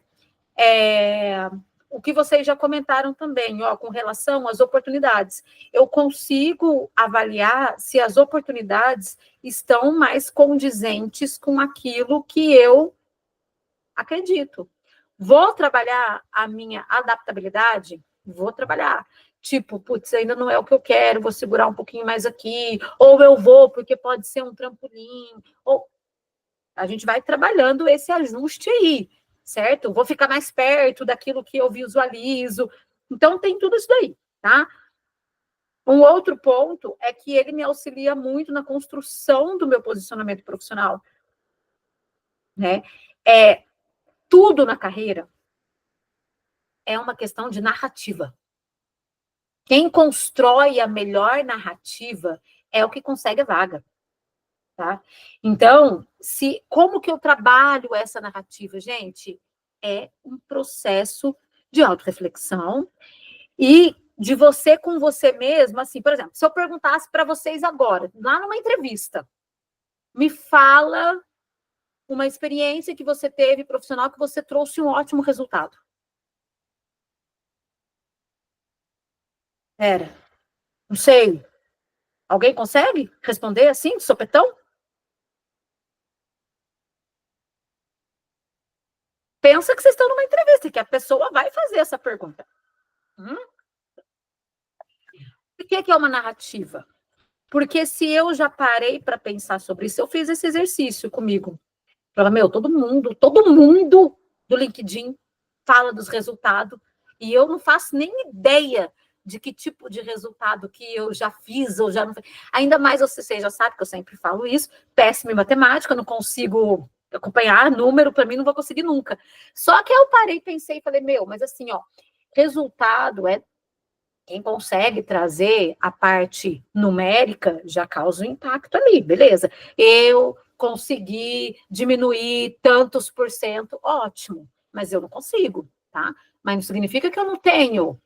O que vocês já comentaram também, ó, com relação às oportunidades. Eu consigo avaliar se as oportunidades estão mais condizentes com aquilo que eu acredito. Vou trabalhar a minha adaptabilidade? Vou trabalhar. Tipo, putz, ainda não é o que eu quero, vou segurar um pouquinho mais aqui, ou eu vou porque pode ser um trampolim, ou a gente vai trabalhando esse ajuste aí, certo? Vou ficar mais perto daquilo que eu visualizo. Então, tem tudo isso daí, tá? Um outro ponto é que ele me auxilia muito na construção do meu posicionamento profissional, né? Tudo na carreira é uma questão de narrativa. Quem constrói a melhor narrativa é o que consegue a vaga. Tá? Então, como que eu trabalho essa narrativa, gente? É um processo de autorreflexão e de você com você mesmo, assim, por exemplo, se eu perguntasse para vocês agora, lá numa entrevista, me fala uma experiência que você teve profissional que você trouxe um ótimo resultado. Não sei. Alguém consegue responder assim, de sopetão? Pensa que vocês estão numa entrevista, que a pessoa vai fazer essa pergunta. Por que é uma narrativa? Porque se eu já parei para pensar sobre isso, eu fiz esse exercício comigo. Falei, todo mundo do LinkedIn fala dos resultados, e eu não faço nem ideia de que tipo de resultado que eu já fiz ou já não fiz. Ainda mais você já sabe que eu sempre falo isso, péssima em matemática, não consigo acompanhar número, para mim não vou conseguir nunca. Só que eu parei, pensei e falei, mas assim, ó, resultado é Quem consegue trazer a parte numérica já causa um impacto ali, beleza. Eu consegui diminuir tantos por cento, ótimo, mas eu não consigo, tá? Mas não significa que eu não tenho.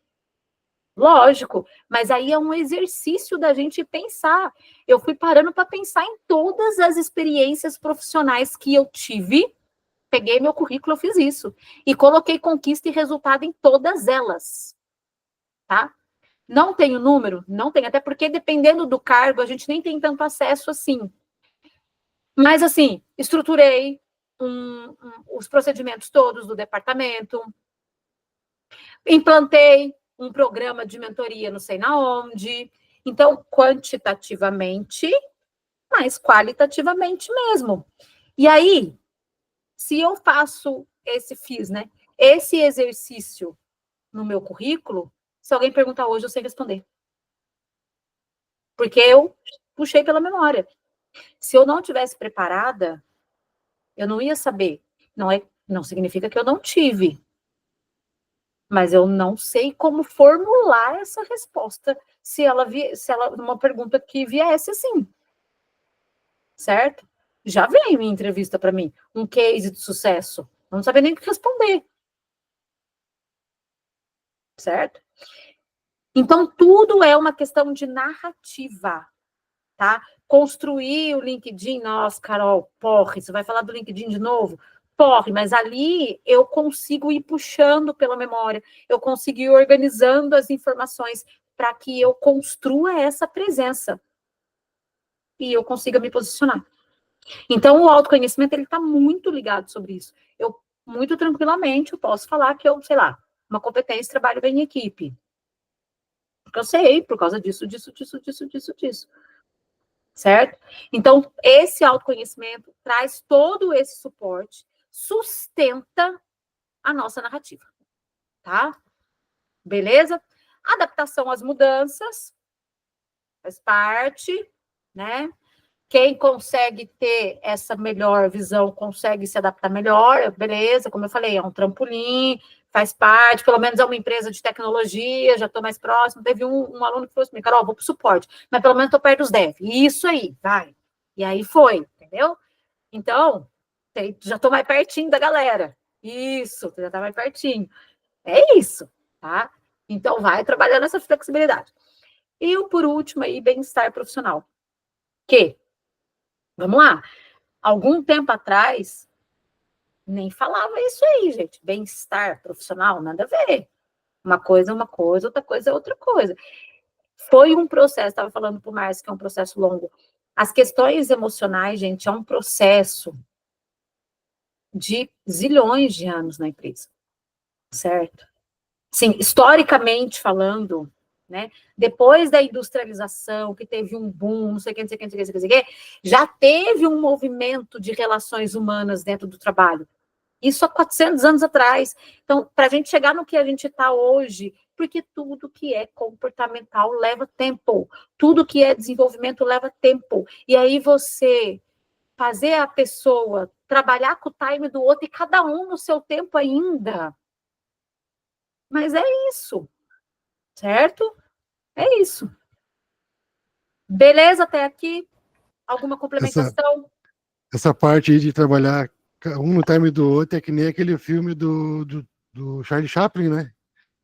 Lógico, mas aí é um exercício da gente pensar. Eu fui parando para pensar em todas as experiências profissionais que eu tive, peguei meu currículo, eu fiz isso. E coloquei conquista e resultado em todas elas, tá? Não tenho número? Não tenho, até porque dependendo do cargo, a gente nem tem tanto acesso assim. Mas, assim, estruturei os procedimentos todos do departamento, implantei um programa de mentoria, não sei na onde. Então, quantitativamente, mas qualitativamente mesmo. E aí, se eu fiz, né, esse exercício no meu currículo, se alguém perguntar hoje, eu sei responder. Porque eu puxei pela memória. Se eu não tivesse preparada, eu não ia saber. Não significa que eu não tive, mas eu não sei como formular essa resposta se uma pergunta que viesse assim, certo? Já veio em entrevista para mim um case de sucesso, eu não sabia nem o que responder, certo? Então tudo é uma questão de narrativa, tá? Construir o LinkedIn, nossa, Carol, porre, você vai falar do LinkedIn de novo? Porre, mas ali eu consigo ir puxando pela memória, eu consigo ir organizando as informações para que eu construa essa presença e eu consiga me posicionar. Então, o autoconhecimento, ele está muito ligado sobre isso. Eu, muito tranquilamente, eu posso falar que eu, sei lá, uma competência, trabalho bem em equipe. Porque eu sei, por causa disso, disso. Certo? Então, esse autoconhecimento traz todo esse suporte, sustenta a nossa narrativa, tá? Beleza? Adaptação às mudanças, faz parte, né? Quem consegue ter essa melhor visão, consegue se adaptar melhor, beleza, como eu falei, é um trampolim, faz parte, pelo menos é uma empresa de tecnologia, já estou mais próximo. Teve um aluno que falou assim, Carol, vou para o suporte, mas pelo menos estou perto dos devs. Isso aí, vai. E aí foi, entendeu? Então, já estou mais pertinho da galera. Isso, já está mais pertinho. É isso, tá? Então, vai trabalhando essa flexibilidade. E o por último aí, bem-estar profissional. Que, vamos lá, algum tempo atrás, nem falava isso aí, gente. Bem-estar profissional, nada a ver. Uma coisa é uma coisa, outra coisa é outra coisa. Foi um processo, estava falando para o Márcio que é um processo longo. As questões emocionais, gente, é um processo de zilhões de anos na empresa, certo? Sim, historicamente falando, né? Depois da industrialização, que teve um boom, não sei o que, não sei o que, não sei o que, não sei o que, já teve um movimento de relações humanas dentro do trabalho. Isso há 400 anos atrás. Então, para a gente chegar no que a gente está hoje, porque tudo que é comportamental leva tempo, tudo que é desenvolvimento leva tempo. E aí você fazer a pessoa trabalhar com o time do outro e cada um no seu tempo ainda. Mas é isso, certo? É isso. Beleza até aqui? Alguma complementação? Essa parte aí de trabalhar um no time do outro é que nem aquele filme do Charlie Chaplin, né?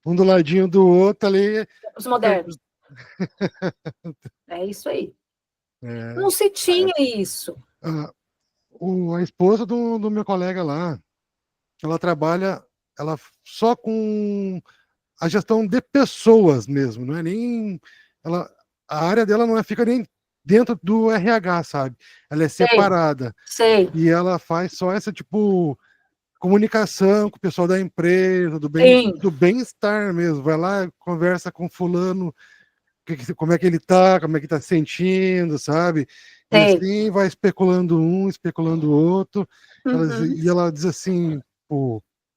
Um do ladinho do outro ali. Os modernos. É isso aí. Não se tinha isso. A esposa do meu colega lá, ela trabalha só com a gestão de pessoas mesmo, não é nem a área dela não fica nem dentro do RH, sabe? Ela é separada. Sei. E ela faz só essa tipo comunicação com o pessoal da empresa, do bem-estar mesmo. Vai lá, conversa com fulano, como é que ele tá, como é que tá se sentindo, sabe? E assim vai especulando um, especulando o outro. Uhum. E ela diz assim,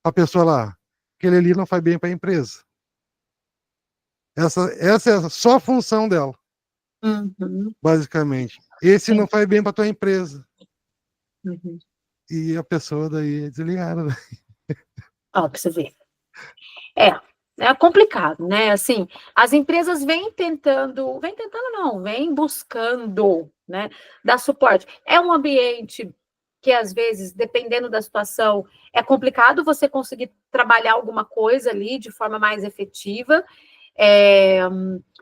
a pessoa lá, aquele ali não faz bem para a empresa. Essa é só a função dela, basicamente. Esse não faz bem para tua empresa. Uhum. E a pessoa daí é desligada. Né? Ó, pra você ver. É, É complicado, né? Assim, as empresas vêm buscando, né, dar suporte. É um ambiente que, às vezes, dependendo da situação, é complicado você conseguir trabalhar alguma coisa ali de forma mais efetiva,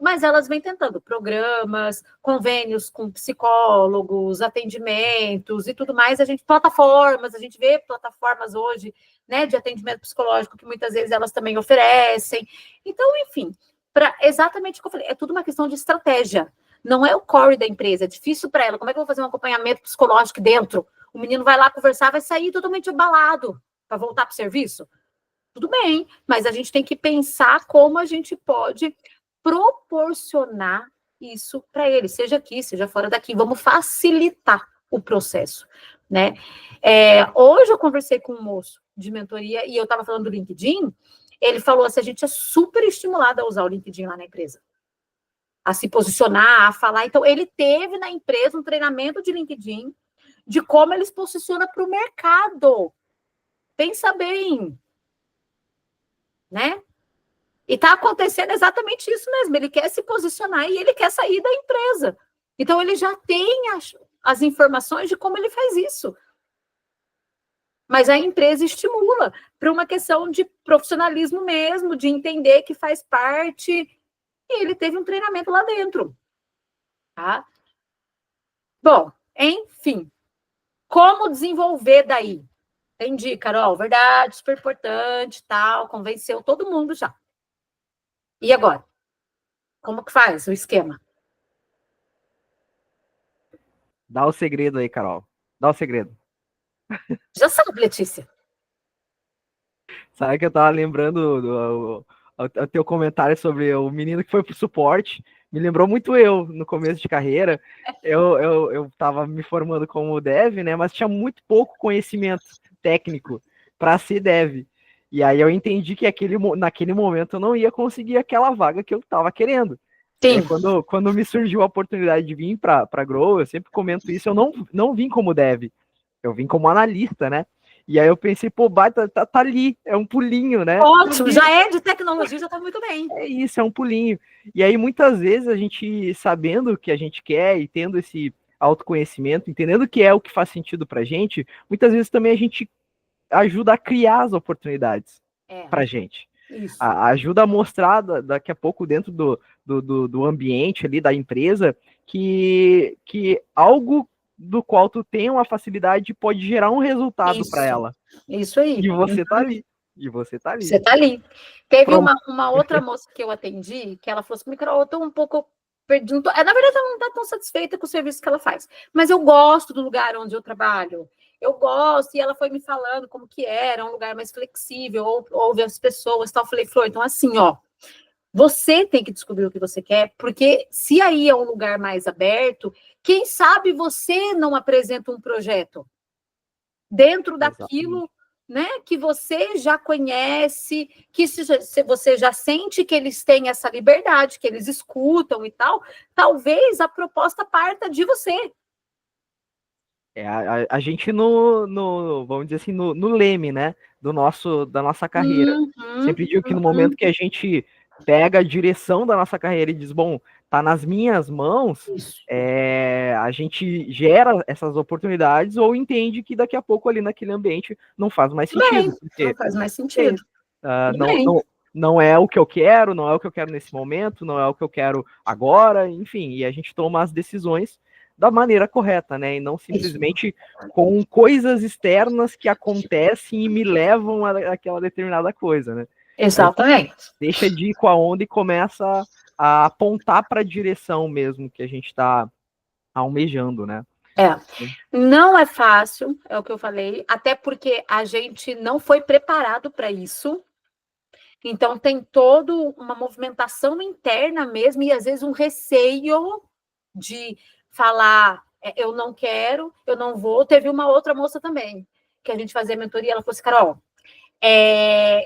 mas elas vêm tentando programas, convênios com psicólogos, atendimentos e tudo mais. A gente vê plataformas hoje, né, de atendimento psicológico que muitas vezes elas também oferecem. Então, enfim, exatamente o que eu falei, é tudo uma questão de estratégia. Não é o core da empresa, é difícil para ela. Como é que eu vou fazer um acompanhamento psicológico dentro? O menino vai lá conversar, vai sair totalmente abalado para voltar para o serviço? Tudo bem, mas a gente tem que pensar como a gente pode proporcionar isso para ele, seja aqui, seja fora daqui. Vamos facilitar o processo, né? Hoje eu conversei com um moço de mentoria e eu estava falando do LinkedIn. Ele falou assim: a gente é super estimulado a usar o LinkedIn lá na empresa, a se posicionar, a falar. Então, ele teve na empresa um treinamento de LinkedIn, de como ele se posiciona para o mercado. Pensa bem, né? E está acontecendo exatamente isso mesmo. Ele quer se posicionar e ele quer sair da empresa. Então, ele já tem as informações de como ele faz isso. Mas a empresa estimula para uma questão de profissionalismo mesmo, de entender que faz parte. E ele teve um treinamento lá dentro. Tá? Bom, enfim. Como desenvolver daí? Entendi, Carol. Verdade, super importante, tal. Convenceu todo mundo já. E agora? Como que faz o esquema? Dá o segredo aí, Carol. Dá o segredo. Já sabe, Letícia. Sabe que eu tava lembrando o teu comentário sobre o menino que foi pro suporte. Me lembrou muito eu, no começo de carreira. Eu tava me formando como dev, né? Mas tinha muito pouco conhecimento técnico para ser dev. E aí eu entendi que naquele momento eu não ia conseguir aquela vaga que eu tava querendo. Sim. Quando me surgiu a oportunidade de vir para Grow, eu sempre comento isso, eu não vim como dev, eu vim como analista, né? E aí eu pensei, pô, tá ali, é um pulinho, né? Ótimo, já é de tecnologia, já tá muito bem. É isso, é um pulinho. E aí muitas vezes a gente, sabendo o que a gente quer e tendo esse autoconhecimento, entendendo o que é o que faz sentido pra gente, muitas vezes também a gente ajuda a criar as oportunidades pra gente. Isso. Ajuda a mostrar daqui a pouco dentro do ambiente ali da empresa que algo do qual tu tem uma facilidade pode gerar um resultado para ela. Isso aí. E você tá ali. E você tá ali. Você tá ali. Teve uma outra moça que eu atendi, que ela falou assim, Carol, eu tô um pouco perdida. Na verdade, ela não tá tão satisfeita com o serviço que ela faz. Mas eu gosto do lugar onde eu trabalho. Eu gosto. E ela foi me falando como que era um lugar mais flexível, ouve as pessoas e tal. Eu falei, Flor, então assim, ó, você tem que descobrir o que você quer, porque se aí é um lugar mais aberto, quem sabe você não apresenta um projeto dentro daquilo, né, que você já conhece, que se você já sente que eles têm essa liberdade, que eles escutam e tal, talvez a proposta parta de você. A gente vamos dizer assim, no leme, né, da nossa carreira. Sempre digo que no momento que a gente pega a direção da nossa carreira e diz, bom, tá nas minhas mãos, a gente gera essas oportunidades ou entende que daqui a pouco ali naquele ambiente não faz mais sentido. Porque, não faz mais sentido. Não é o que eu quero, não é o que eu quero nesse momento, não é o que eu quero agora, enfim, e a gente toma as decisões da maneira correta, né? E não simplesmente com coisas externas que acontecem e me levam àquela determinada coisa, né? Exatamente. Deixa de ir com a onda e começa a apontar para a direção mesmo que a gente está almejando, né? Não é fácil, é o que eu falei, até porque a gente não foi preparado para isso. Então tem toda uma movimentação interna mesmo e às vezes um receio de falar, eu não quero, eu não vou. Teve uma outra moça também, que a gente fazia mentoria, ela falou assim, Carol,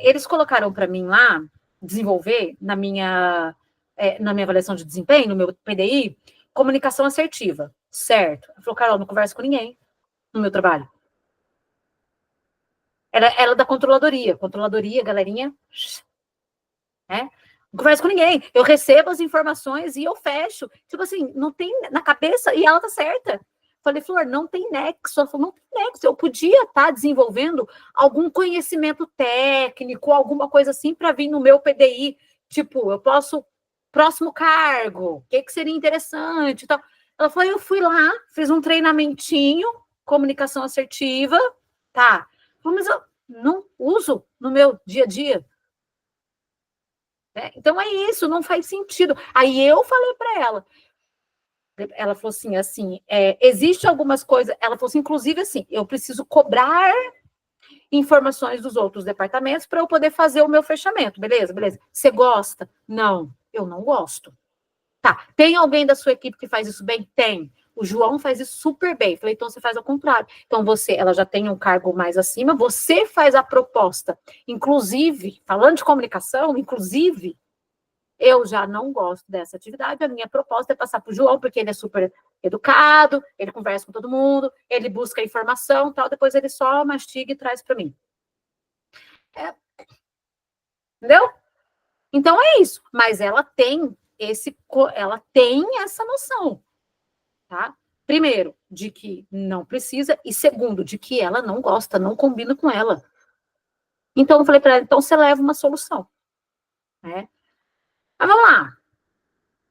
eles colocaram para mim lá, desenvolver na minha avaliação de desempenho, no meu PDI, comunicação assertiva, certo? Ela falou, Carol, não converso com ninguém no meu trabalho. Ela da controladoria, galerinha, né? Não converso com ninguém. Eu recebo as informações e eu fecho. Tipo assim, não tem na cabeça, e ela tá certa. Falei, Flor, não tem nexo. Ela falou, não tem nexo. Eu podia estar desenvolvendo algum conhecimento técnico, alguma coisa assim, para vir no meu PDI. Tipo, eu posso, próximo cargo, o que seria interessante e tal. Ela falou, eu fui lá, fiz um treinamentinho, comunicação assertiva, tá. Mas eu não uso no meu dia a dia. Então é isso, não faz sentido. Aí eu falei para ela falou assim, existe algumas coisas, ela falou assim, inclusive assim, eu preciso cobrar informações dos outros departamentos para eu poder fazer o meu fechamento, beleza? Você gosta? Não, eu não gosto. Tá, tem alguém da sua equipe que faz isso bem? Tem. O João faz isso super bem. Falei, então você faz ao contrário. Então ela já tem um cargo mais acima, você faz a proposta. Inclusive, falando de comunicação, eu já não gosto dessa atividade, a minha proposta é passar para o João, porque ele é super educado, ele conversa com todo mundo, ele busca informação, tal, depois ele só mastiga e traz para mim. Entendeu? Então é isso, mas ela tem essa noção, tá? Primeiro, de que não precisa, e segundo, de que ela não gosta, não combina com ela. Então eu falei para ela, então você leva uma solução, né? Mas vamos lá.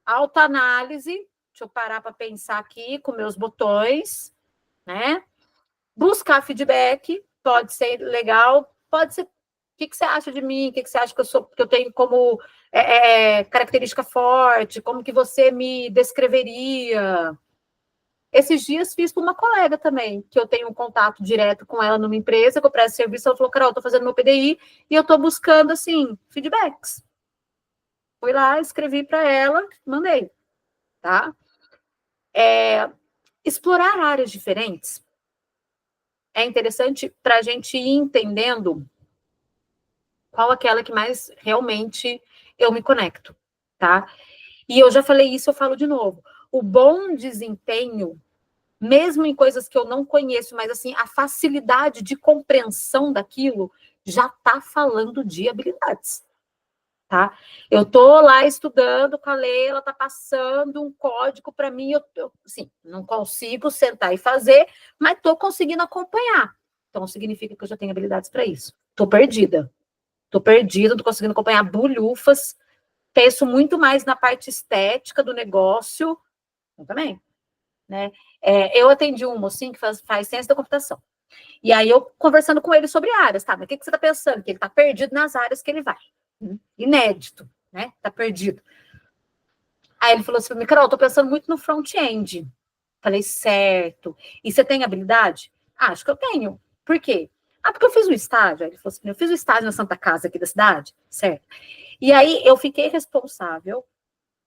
Autoanálise, deixa eu parar para pensar aqui com meus botões, né? Buscar feedback, pode ser legal, pode ser. O que você acha de mim? O que você acha que eu tenho como característica forte? Como que você me descreveria? Esses dias fiz com uma colega também, que eu tenho um contato direto com ela numa empresa, que eu presto serviço, ela falou, Carol, eu tô fazendo meu PDI e eu tô buscando, assim, feedbacks. Fui lá, escrevi para ela, mandei, tá? Explorar áreas diferentes é interessante para a gente ir entendendo qual aquela que mais realmente eu me conecto, tá? E eu já falei isso, eu falo de novo. O bom desempenho, mesmo em coisas que eu não conheço, mas assim, a facilidade de compreensão daquilo já está falando de habilidades, tá? Eu tô lá estudando com a Leila, ela tá passando um código para mim, eu assim, não consigo sentar e fazer, mas tô conseguindo acompanhar. Então significa que eu já tenho habilidades para isso. Tô perdida, não tô conseguindo acompanhar bulhufas, penso muito mais na parte estética do negócio, eu também, né? Eu atendi um mocinho que faz ciência da computação. E aí eu conversando com ele sobre áreas, tá? Mas o que você tá pensando? Que ele tá perdido nas áreas que ele vai. Inédito, né? Tá perdido. Aí ele falou assim pra mim, Carol, eu tô pensando muito no front-end. Falei, certo. E você tem habilidade? Acho que eu tenho. Por quê? Porque eu fiz um estágio. Aí ele falou assim, eu fiz um estágio na Santa Casa aqui da cidade, certo? E aí eu fiquei responsável.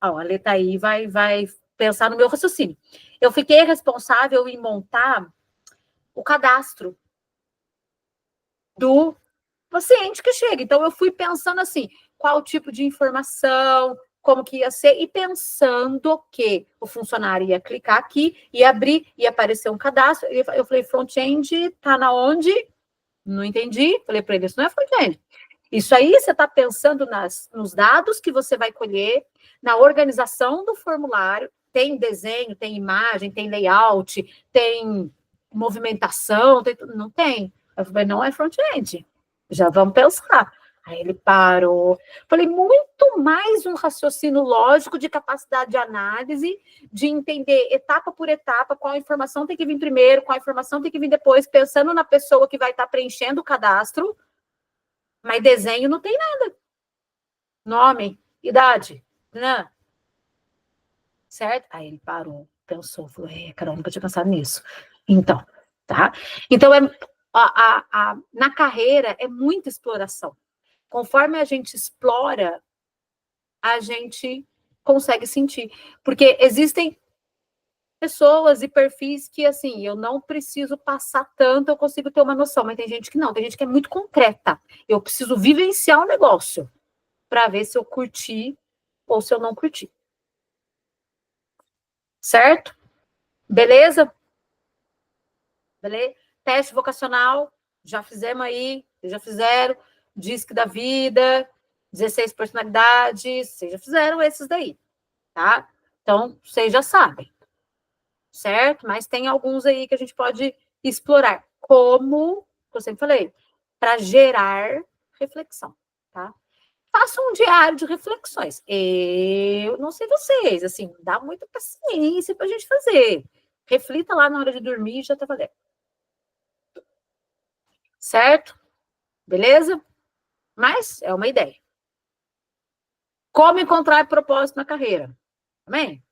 Ó, a Lê tá aí, vai pensar no meu raciocínio. Eu fiquei responsável em montar o cadastro do paciente que chega. Então, eu fui pensando assim, qual tipo de informação, como que ia ser, e pensando que o funcionário ia clicar aqui, ia abrir, ia aparecer um cadastro. Eu falei, front-end tá na onde? Não entendi. Falei para ele, isso não é front-end. Isso aí você está pensando nos dados que você vai colher, na organização do formulário, tem desenho, tem imagem, tem layout, tem movimentação, não tem. Eu falei, não é front-end. Já vamos pensar. Aí ele parou. Falei, muito mais um raciocínio lógico de capacidade de análise, de entender etapa por etapa, qual informação tem que vir primeiro, qual informação tem que vir depois, pensando na pessoa que vai estar preenchendo o cadastro, mas desenho não tem nada. Nome, idade, né? Certo? Aí ele parou, pensou, falou, Carol, nunca tinha pensado nisso. Então, tá? Então, na carreira é muita exploração. Conforme a gente explora, a gente consegue sentir. Porque existem pessoas e perfis que, assim, eu não preciso passar tanto, eu consigo ter uma noção, mas tem gente que não, tem gente que é muito concreta. Eu preciso vivenciar o negócio para ver se eu curti ou se eu não curti. Certo? Beleza? Beleza? Teste vocacional, já fizemos aí, já fizeram, disque da vida, 16 personalidades, vocês já fizeram esses daí, tá? Então, vocês já sabem, certo? Mas tem alguns aí que a gente pode explorar, como eu sempre falei, para gerar reflexão, tá? Faça um diário de reflexões. Eu não sei vocês, assim, dá muita paciência para a gente fazer. Reflita lá na hora de dormir e já tá valendo. Certo? Beleza? Mas é uma ideia. Como encontrar propósito na carreira? Amém?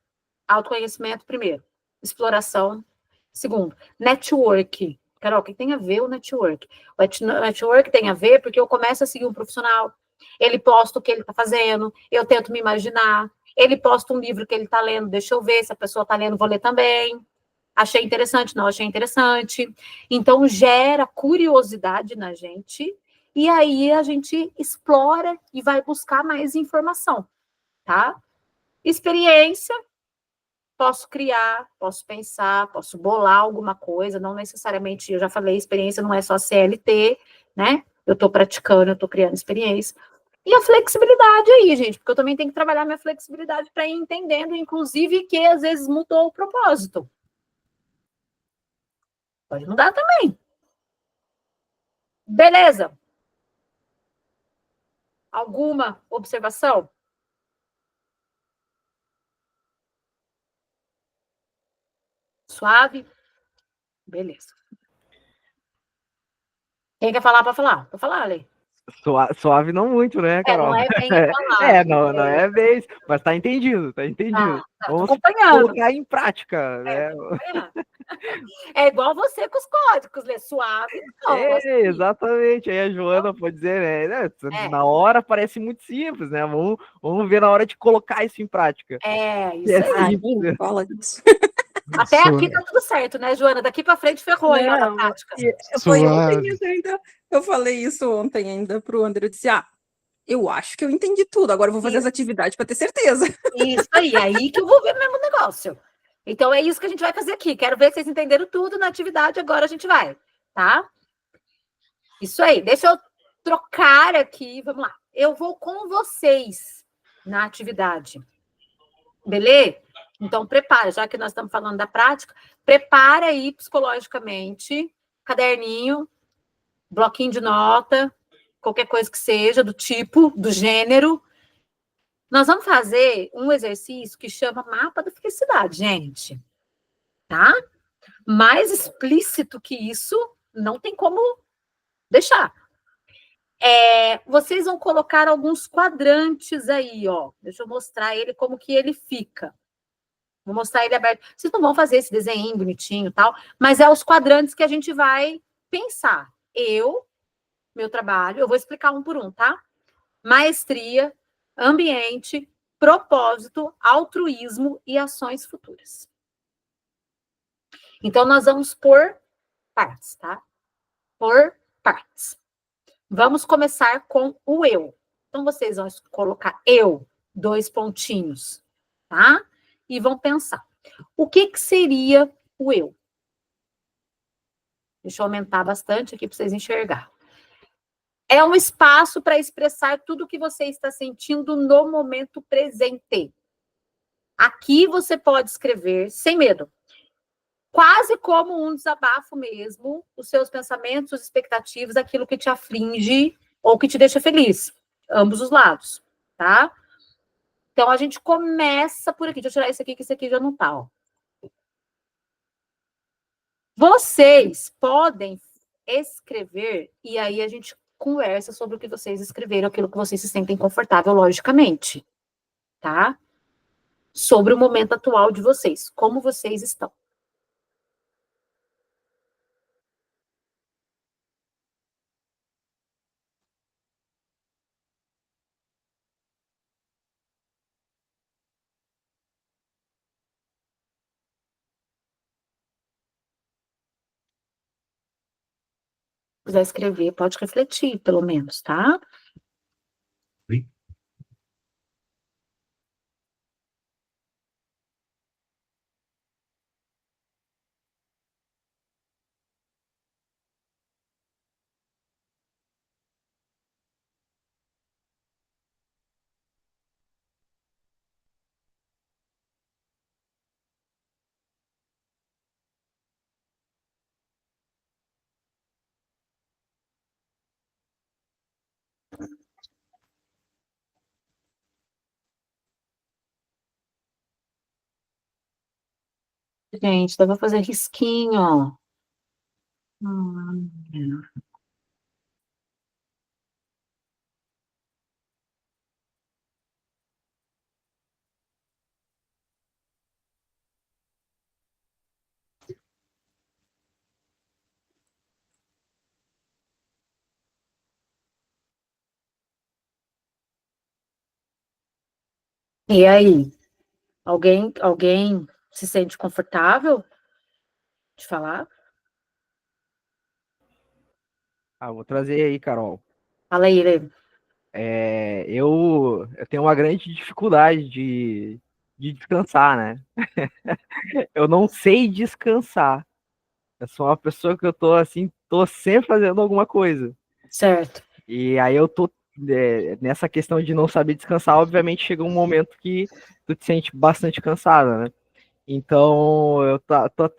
Autoconhecimento primeiro. Exploração segundo. Network. Carol, o que tem a ver o network? O network tem a ver porque eu começo a seguir um profissional, ele posta o que ele está fazendo, eu tento me imaginar, ele posta um livro que ele está lendo, deixa eu ver se a pessoa está lendo, vou ler também. Achei interessante, não achei interessante. Então, gera curiosidade na gente, e aí a gente explora e vai buscar mais informação, tá? Experiência, posso criar, posso pensar, posso bolar alguma coisa, não necessariamente, eu já falei, experiência não é só CLT, né? Eu estou praticando, eu estou criando experiência. E a flexibilidade aí, gente, porque eu também tenho que trabalhar minha flexibilidade para ir entendendo, inclusive, que às vezes mudou o propósito. Pode mudar também. Beleza. Alguma observação? Suave? Beleza. Quem quer falar, para falar? Para falar, Ale. Suave não muito, né, Carol? Não é bem a palavra. Não é bem, mas tá entendido, tá entendido. Tô Vamos acompanhando. colocar em prática, né? É igual você com os códigos, né? Suave, não. Assim. Exatamente. Aí a Joana pode dizer, né? Na hora parece muito simples, né? Vamos ver na hora de colocar isso em prática. Isso aí. Nem fala disso. Até aqui tá tudo certo, né, Joana? Daqui para frente ferrou aí, ó, na prática. Foi ontem isso ainda. Eu falei isso ontem ainda pro André. Eu disse, eu acho que eu entendi tudo. Agora eu vou fazer as atividades para ter certeza. Isso aí que eu vou ver o mesmo negócio. Então é isso que a gente vai fazer aqui. Quero ver se vocês entenderam tudo na atividade. Agora a gente vai, tá? Isso aí. Deixa eu trocar aqui. Vamos lá. Eu vou com vocês na atividade. Beleza? Então prepara, já que nós estamos falando da prática, prepara aí psicologicamente, caderninho, bloquinho de nota, qualquer coisa que seja, do tipo, do gênero. Nós vamos fazer um exercício que chama mapa da felicidade, gente. Tá? Mais explícito que isso, não tem como deixar. Vocês vão colocar alguns quadrantes aí, ó. Deixa eu mostrar ele como que ele fica. Vou mostrar ele aberto. Vocês não vão fazer esse desenho bonitinho e tal, mas é os quadrantes que a gente vai pensar. Meu trabalho, eu vou explicar um por um, tá? Maestria, ambiente, propósito, altruísmo e ações futuras. Então, nós vamos por partes, tá? Por partes. Vamos começar com o eu. Então, vocês vão colocar eu, 2 pontinhos, tá? E vão pensar. O que seria o eu? Deixa eu aumentar bastante aqui para vocês enxergar. É um espaço para expressar tudo o que você está sentindo no momento presente. Aqui você pode escrever sem medo. Quase como um desabafo mesmo, os seus pensamentos, suas expectativas, aquilo que te aflige ou que te deixa feliz. Ambos os lados, tá? Então, a gente começa por aqui. Deixa eu tirar isso aqui, que isso aqui já não tá, ó. Vocês podem escrever e aí a gente conversa sobre o que vocês escreveram, aquilo que vocês se sentem confortável, logicamente, tá? Sobre o momento atual de vocês, como vocês estão. Se quiser escrever, pode refletir, pelo menos, tá? Gente, dá pra fazer risquinho, ó. Hum. E aí, alguém se sente confortável de falar? Vou trazer aí, Carol. Fala aí, Lê. Eu tenho uma grande dificuldade de descansar, né? Eu não sei descansar. Eu sou uma pessoa que eu tô assim, tô sempre fazendo alguma coisa. Certo. E aí eu tô nessa questão de não saber descansar, obviamente chega um momento que tu te sente bastante cansada, né? Então eu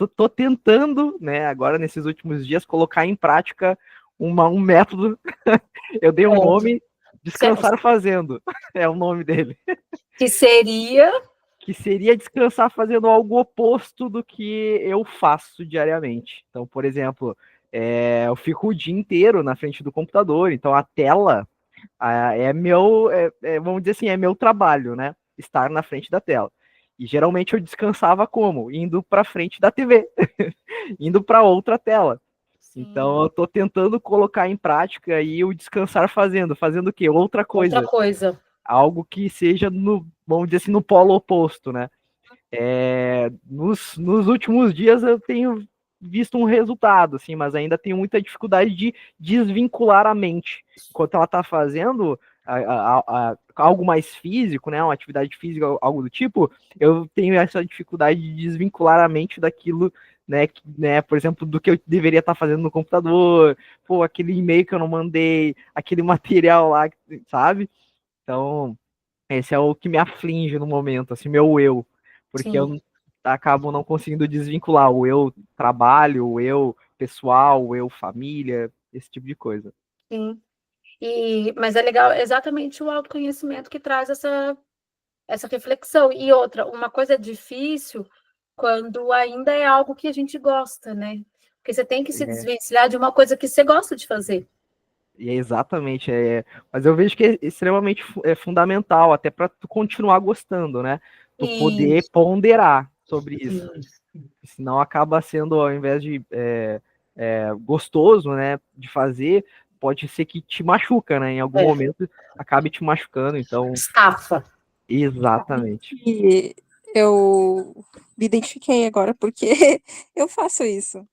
tô tentando, né, agora nesses últimos dias, colocar em prática um método. Eu dei um nome, Descansar Fazendo, é o nome dele. Que seria? Que seria descansar fazendo algo oposto do que eu faço diariamente. Então, por exemplo, eu fico o dia inteiro na frente do computador, então a tela vamos dizer assim, é meu trabalho, né? Estar na frente da tela. E geralmente eu descansava como? Indo para frente da TV, indo para outra tela. Sim. Então eu tô tentando colocar em prática aí o descansar fazendo o quê? Outra coisa. Outra coisa. Algo que seja vamos dizer assim, no polo oposto, né? Nos últimos dias eu tenho visto um resultado, assim, mas ainda tenho muita dificuldade de desvincular a mente. Enquanto ela está fazendo algo mais físico, né, uma atividade física, algo do tipo, eu tenho essa dificuldade de desvincular a mente daquilo, né, por exemplo, do que eu deveria estar fazendo no computador, pô, aquele e-mail que eu não mandei, aquele material lá, sabe? Então, esse é o que me aflige no momento, assim, meu eu. Porque Sim. eu acabo não conseguindo desvincular o eu trabalho, o eu pessoal, o eu família, esse tipo de coisa. Sim. Mas é legal exatamente o autoconhecimento que traz essa reflexão. E outra, uma coisa difícil quando ainda é algo que a gente gosta, né? Porque você tem que se desvencilhar de uma coisa que você gosta de fazer. E é exatamente, mas eu vejo que é extremamente fundamental, até para tu continuar gostando, né? Tu poder ponderar sobre isso. Senão acaba sendo, ao invés de gostoso, né, de fazer, pode ser que te machuca, né? Em algum momento acabe te machucando, então. Estafa. Exatamente. E eu me identifiquei agora porque eu faço isso.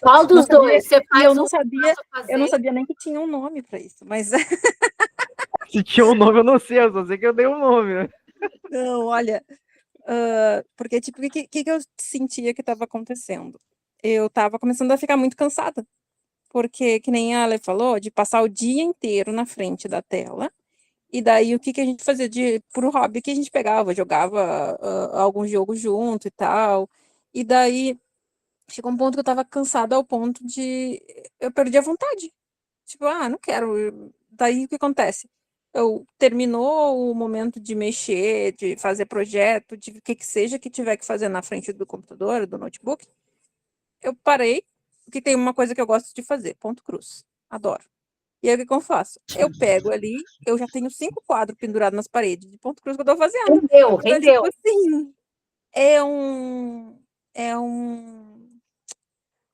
Qual dos dois? Você E faz eu não fazer? sabia nem que tinha um nome para isso, mas Se tinha um nome, eu não sei, eu só sei que eu dei um nome, né? não, olha, porque tipo, o que eu sentia que estava acontecendo? Eu estava começando a ficar muito cansada, porque, que nem a Ale falou, de passar o dia inteiro na frente da tela, e daí o que a gente fazia por hobby, que a gente pegava, jogava algum jogo junto e tal, e daí chegou um ponto que eu estava cansada ao ponto de eu perdi a vontade. Tipo, não quero. Daí o que acontece? Eu terminou o momento de mexer, de fazer projeto, de o que seja que tiver que fazer na frente do computador, do notebook, eu parei, porque tem uma coisa que eu gosto de fazer, ponto cruz. Adoro. E aí o que eu faço? Eu pego ali, eu já tenho 5 quadros pendurados nas paredes de ponto cruz que eu tô fazendo. Rendeu. Então, tipo assim, é um. É um.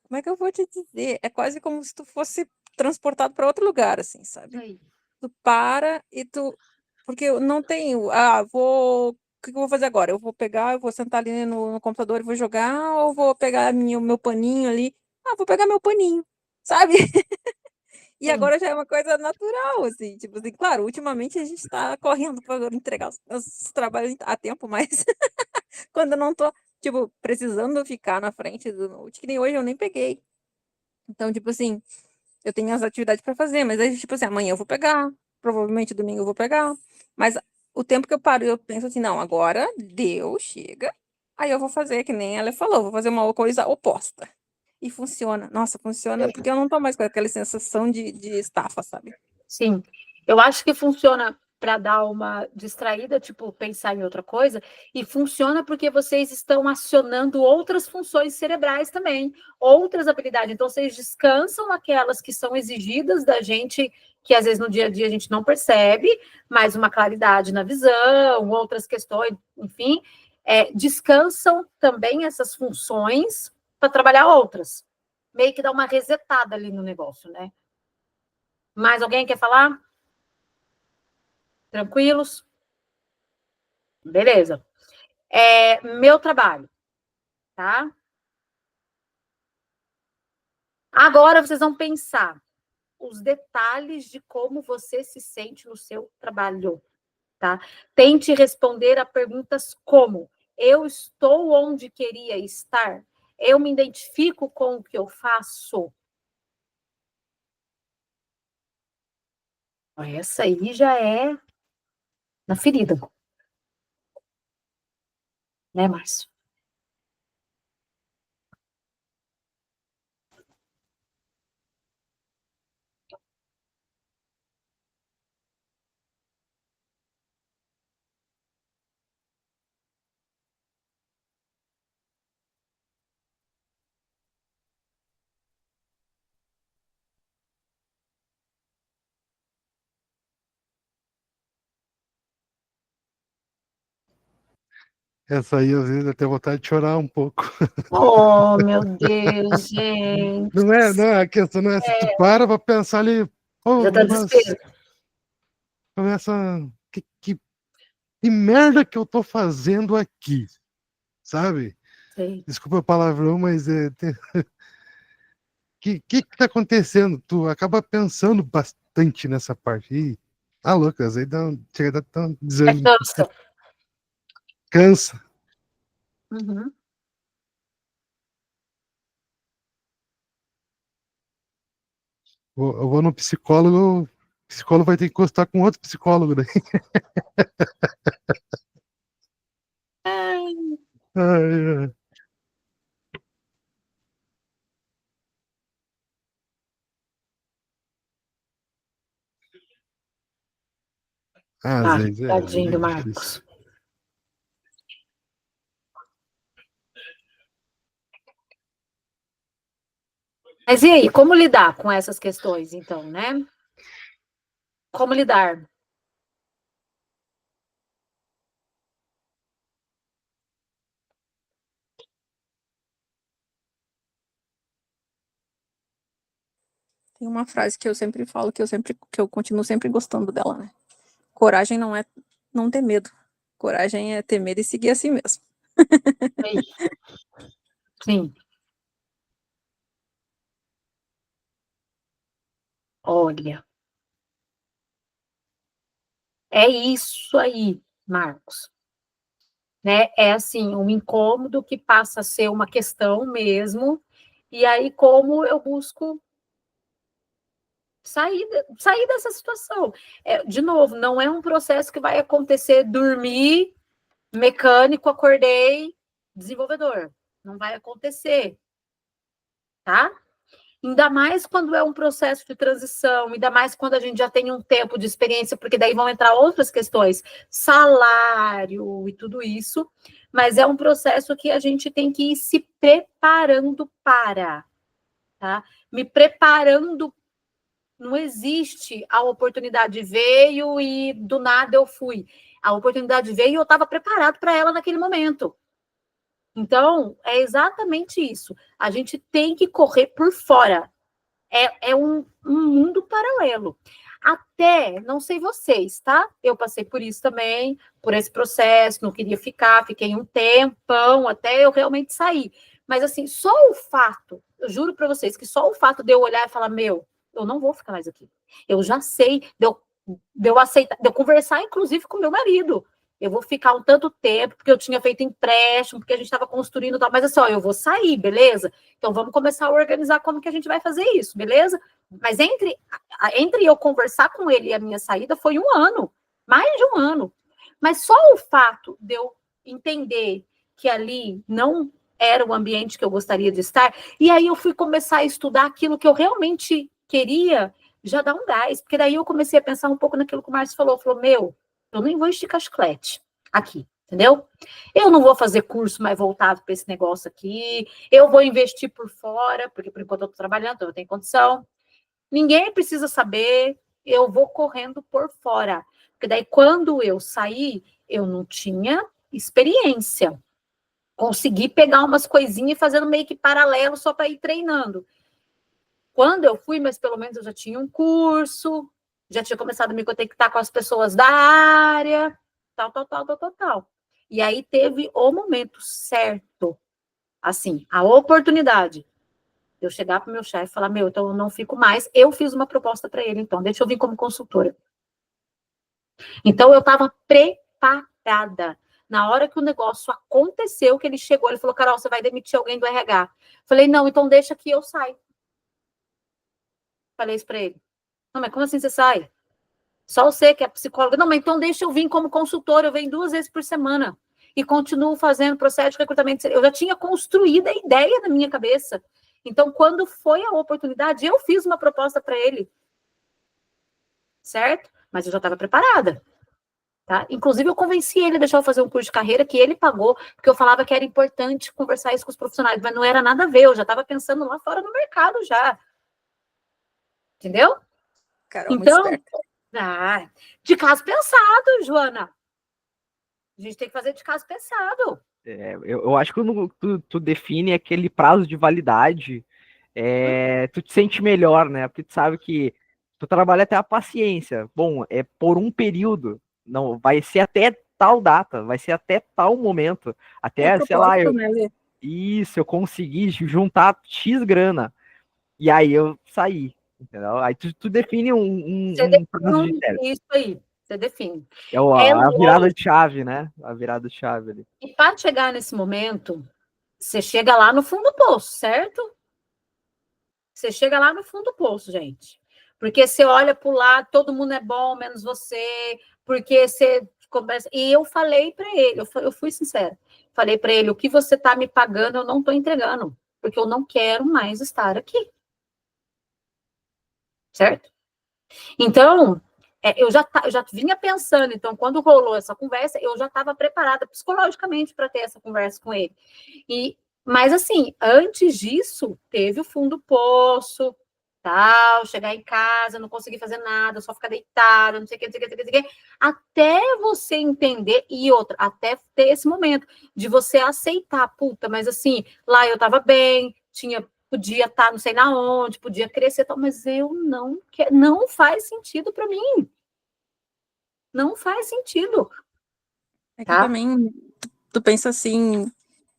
Como é que eu vou te dizer? É quase como se tu fosse transportado para outro lugar, assim, sabe? Tu para e tu. Porque eu não tenho. O que eu vou fazer agora? Eu vou pegar, eu vou sentar ali no computador e vou jogar, ou vou pegar o meu paninho ali? Vou pegar meu paninho, sabe? E agora já é uma coisa natural, assim, tipo assim, claro, ultimamente a gente está correndo para entregar os trabalhos a tempo, mas quando eu não tô, tipo, precisando ficar na frente do note, que nem hoje eu nem peguei. Então, tipo assim, eu tenho as atividades para fazer, mas aí, tipo assim, amanhã eu vou pegar, provavelmente domingo eu vou pegar, mas o tempo que eu paro, eu penso assim, não, agora deu, chega, aí eu vou fazer, que nem ela falou, vou fazer uma coisa oposta. E funciona. Nossa, funciona, porque eu não tô mais com aquela sensação de estafa, sabe? Sim. Eu acho que funciona para dar uma distraída, tipo, pensar em outra coisa, e funciona porque vocês estão acionando outras funções cerebrais também, outras habilidades. Então, vocês descansam aquelas que são exigidas da gente, que às vezes no dia a dia a gente não percebe, mas uma claridade na visão, outras questões, enfim, descansam também essas funções para trabalhar outras. Meio que dá uma resetada ali no negócio, né? Mais alguém quer falar? Tranquilos? Beleza. Meu trabalho, tá? Agora vocês vão pensar os detalhes de como você se sente no seu trabalho, tá? Tente responder a perguntas como: eu estou onde queria estar? Eu me identifico com o que eu faço? Essa aí já é na ferida, né, Márcio? Essa aí, às vezes, até vontade de chorar um pouco. Oh, meu Deus, gente. Não é, a questão não é essa. Tu para pra pensar ali, Já tá desespero. começa, que merda que eu tô fazendo aqui, sabe? Sei. Desculpa o palavrão, mas que tá acontecendo? Tu acaba pensando bastante nessa parte. E, loucas, aí chega a dar um desânimo. Cansa. Cansa. Uhum. Eu vou no psicólogo, o psicólogo vai ter que encostar com outro psicólogo daí. Ai, ai. Às vezes Tadinho do difícil. Marcos. Mas e aí, como lidar com essas questões, então, né? Como lidar? Tem uma frase que eu sempre falo, que eu continuo sempre gostando dela, né? Coragem não é não ter medo. Coragem é ter medo e seguir assim mesmo. Sim. Olha. É isso aí, Marcos. Né? É assim, um incômodo que passa a ser uma questão mesmo. E aí, como eu busco sair dessa situação? De novo, não é um processo que vai acontecer dormir, mecânico, acordei, desenvolvedor. Não vai acontecer, tá? Ainda mais quando é um processo de transição, ainda mais quando a gente já tem um tempo de experiência, porque daí vão entrar outras questões, salário e tudo isso, mas é um processo que a gente tem que ir se preparando para, tá? Me preparando, não existe a oportunidade veio e do nada eu fui. A oportunidade veio e eu estava preparado para ela naquele momento. Então, é exatamente isso. A gente tem que correr por fora. É um mundo paralelo. Até, não sei vocês, tá? Eu passei por isso também, por esse processo, não queria ficar, fiquei um tempão até eu realmente sair. Mas, assim, só o fato, eu juro para vocês, que só o fato de eu olhar e falar, meu, eu não vou ficar mais aqui. Eu já sei, de eu aceitar, de eu conversar, inclusive, com meu marido. Eu vou ficar um tanto tempo, porque eu tinha feito empréstimo, porque a gente estava construindo e tal, mas assim, ó, eu vou sair, beleza? Então vamos começar a organizar como que a gente vai fazer isso, beleza? Mas entre eu conversar com ele e a minha saída foi 1 ano, mais de 1 ano. Mas só o fato de eu entender que ali não era o ambiente que eu gostaria de estar, e aí eu fui começar a estudar aquilo que eu realmente queria, já dá um gás. Porque daí eu comecei a pensar um pouco naquilo que o Márcio falou. Falou, meu, eu nem vou esticar chiclete aqui, entendeu? Eu não vou fazer curso mais voltado para esse negócio aqui. Eu vou investir por fora, porque por enquanto eu estou trabalhando, então eu tenho condição. Ninguém precisa saber, eu vou correndo por fora. Porque daí, quando eu saí, eu não tinha experiência. Consegui pegar umas coisinhas e fazendo meio que paralelo só para ir treinando. Quando eu fui, mas pelo menos eu já tinha um curso, já tinha começado a me conectar com as pessoas da área, tal. E aí teve o momento certo, assim, a oportunidade de eu chegar para o meu chefe e falar, meu, então eu não fico mais. Eu fiz uma proposta para ele, então, deixa eu vir como consultora. Então, eu estava preparada. Na hora que o negócio aconteceu, que ele chegou, ele falou, Carol, você vai demitir alguém do RH. Falei, não, então deixa que eu saio. Falei isso para ele. Não, mas como assim você sai? Só você que é psicóloga. Não, mas então deixa eu vir como consultora, eu venho 2 vezes por semana. E continuo fazendo processo de recrutamento. Eu já tinha construído a ideia na minha cabeça. Então, quando foi a oportunidade, eu fiz uma proposta para ele. Certo? Mas eu já estava preparada. Tá? Inclusive, eu convenci ele a deixar eu fazer um curso de carreira que ele pagou, porque eu falava que era importante conversar isso com os profissionais, mas não era nada a ver, eu já estava pensando lá fora no mercado já. Entendeu? Carol, muito Então, esperta. de caso pensado, Joana. A gente tem que fazer de caso pensado. Eu acho que quando tu define aquele prazo de validade, tu te sente melhor, né? Porque tu sabe que tu trabalha até a paciência. Bom, é por um período, não vai ser até tal data, vai ser até tal momento, até, sei lá, Né, Lê? eu consegui juntar X grana, e aí eu saí, entendeu? Aí tu define um prazo de término. Isso aí, você define. É a virada de chave, né? A virada de chave ali. E para chegar nesse momento, você chega lá no fundo do poço, certo? Você chega lá no fundo do poço, gente. Porque você olha para o lado, todo mundo é bom, menos você, porque você começa. E eu falei para ele, eu fui sincera. Falei para ele, o que você está me pagando, eu não estou entregando, porque eu não quero mais estar aqui. Certo? Então, eu já vinha pensando, então, quando rolou essa conversa, eu já estava preparada psicologicamente para ter essa conversa com ele. Mas, assim, antes disso, teve o fundo do poço, tal, chegar em casa, não conseguir fazer nada, só ficar deitada, não sei o que, até você entender, e outra, até ter esse momento de você aceitar, puta, mas assim, lá eu estava bem, podia estar não sei na onde, podia crescer, mas eu não quero, não faz sentido para mim. Não faz sentido. É que também tu pensa assim,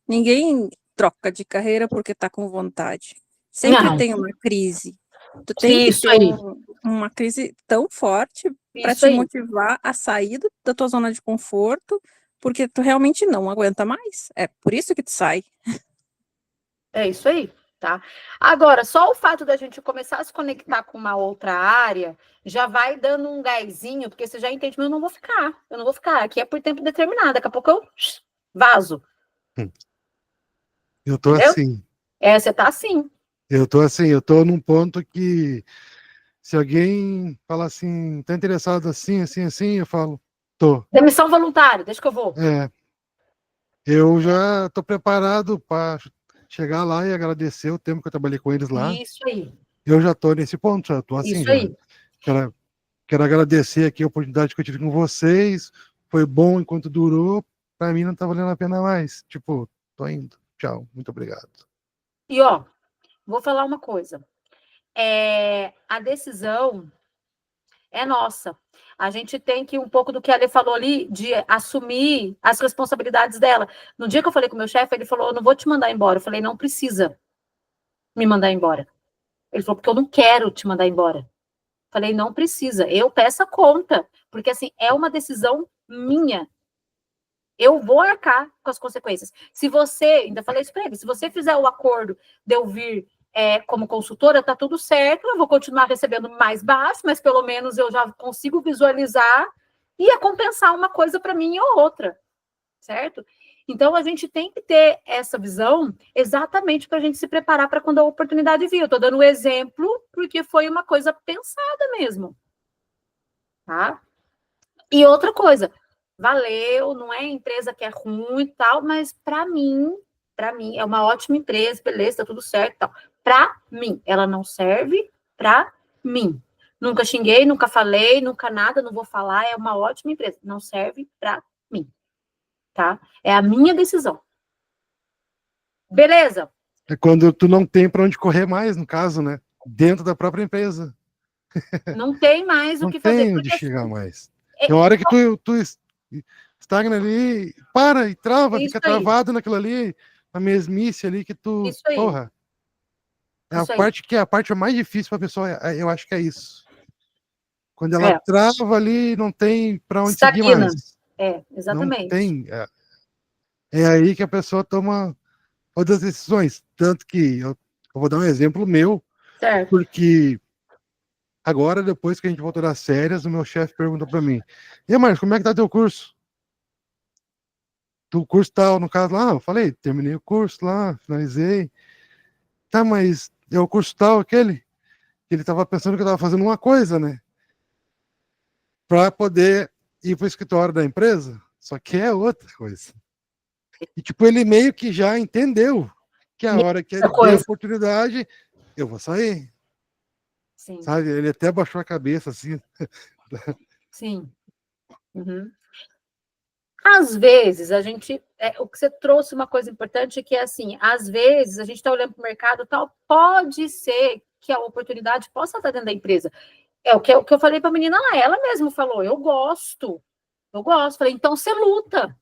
ninguém troca de carreira porque tá com vontade. Sempre tem uma crise. Tu tem que ter uma crise tão forte para te motivar a sair da tua zona de conforto, porque tu realmente não aguenta mais. É por isso que tu sai. É isso aí. Tá? Agora, só o fato da gente começar a se conectar com uma outra área já vai dando um gásinho, porque você já entende, mas eu não vou ficar, aqui é por tempo determinado, daqui a pouco eu vazo. Eu tô entendeu? assim. Você tá assim. Eu tô assim, eu tô num ponto que se alguém falar assim, tá interessado assim, eu falo, tô. Demissão voluntária, deixa que eu vou. Eu já tô preparado para chegar lá e agradecer o tempo que eu trabalhei com eles lá. Isso aí. Eu já tô nesse ponto, já tô assim. Isso aí. Quero agradecer aqui a oportunidade que eu tive com vocês. Foi bom enquanto durou. Para mim não tá valendo a pena mais. Tipo, tô indo. Tchau, muito obrigado. E vou falar uma coisa. A decisão é nossa. A gente tem que, um pouco do que a Lê falou ali, de assumir as responsabilidades dela. No dia que eu falei com o meu chefe, ele falou, eu não vou te mandar embora. Eu falei, não precisa me mandar embora. Ele falou, porque eu não quero te mandar embora. Eu falei, não precisa. Eu peço a conta. Porque, assim, é uma decisão minha. Eu vou arcar com as consequências. Se você, ainda falei isso para ele, se você fizer o acordo de eu vir como consultora, tá tudo certo, eu vou continuar recebendo mais baixo, mas pelo menos eu já consigo visualizar e compensar uma coisa para mim ou outra, certo? Então, a gente tem que ter essa visão exatamente para a gente se preparar para quando a oportunidade vir. Eu estou dando o exemplo porque foi uma coisa pensada mesmo. Tá? E outra coisa, valeu, não é empresa que é ruim e tal, mas para mim, é uma ótima empresa, beleza, tá tudo certo e tal. Para mim, ela não serve para mim. Nunca xinguei, nunca falei, nunca nada, não vou falar, é uma ótima empresa. Não serve para mim, tá? É a minha decisão. Beleza? É quando tu não tem para onde correr mais, no caso, né? Dentro da própria empresa. Não tem mais o Não que fazer. tem onde Porque, chegar assim, mais. Tem hora que tu estagna ali, para e trava, isso fica aí, travado naquilo ali, na mesmice ali que tu, isso aí, porra, é a isso aí. parte que é a parte mais difícil para a pessoa, eu acho que é isso. Quando ela É, trava ali, não tem para onde seguir estagna. mais. Não Exatamente. tem. É aí que a pessoa toma outras decisões. Tanto que eu vou dar um exemplo meu, Certo. porque agora, depois que a gente voltou das férias, o meu chefe perguntou para mim: E aí, Marcos, como é que tá teu curso? Do curso tal, no caso lá, eu falei, terminei o curso lá, finalizei. Tá, mas é o curso tal, aquele? Ele tava pensando que eu tava fazendo uma coisa, né? Para poder ir pro escritório da empresa, só que é outra coisa. E, tipo, ele meio que já entendeu que a E hora que outra ele der a coisa. oportunidade, eu vou sair, Sim, sabe? Ele até baixou a cabeça, assim. sim. Uhum. Às vezes, a gente. O que você trouxe uma coisa importante que é assim: às vezes, a gente está olhando para o mercado e tal, pode ser que a oportunidade possa estar dentro da empresa. É o que eu falei para a menina lá, ela mesma falou: eu gosto, eu gosto. Falei, então você luta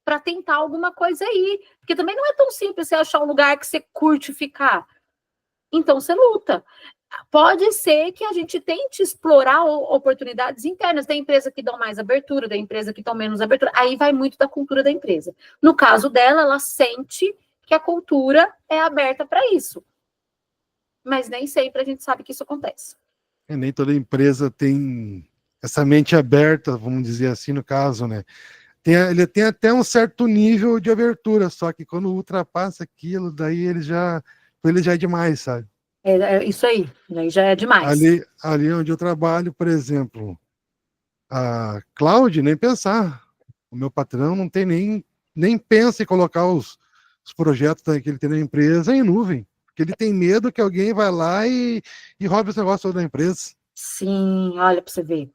para tentar alguma coisa aí. Porque também não é tão simples você achar um lugar que você curte ficar. Então você luta. Pode ser que a gente tente explorar oportunidades internas. Tem empresa que dão mais abertura, tem empresa que dão menos abertura. Aí vai muito da cultura da empresa. No caso dela, ela sente que a cultura é aberta para isso. Mas nem sempre a gente sabe que isso acontece. E nem toda empresa tem essa mente aberta, vamos dizer assim, no caso, né? Ele tem até um certo nível de abertura, só que quando ultrapassa aquilo, daí ele já é demais, sabe? É isso aí já é demais. Ali onde eu trabalho, por exemplo, a Cloud, nem pensar. O meu patrão não tem nem pensa em colocar os projetos que ele tem na empresa em nuvem, porque ele tem medo que alguém vai lá e roube os negócios da empresa. Sim, olha para você ver.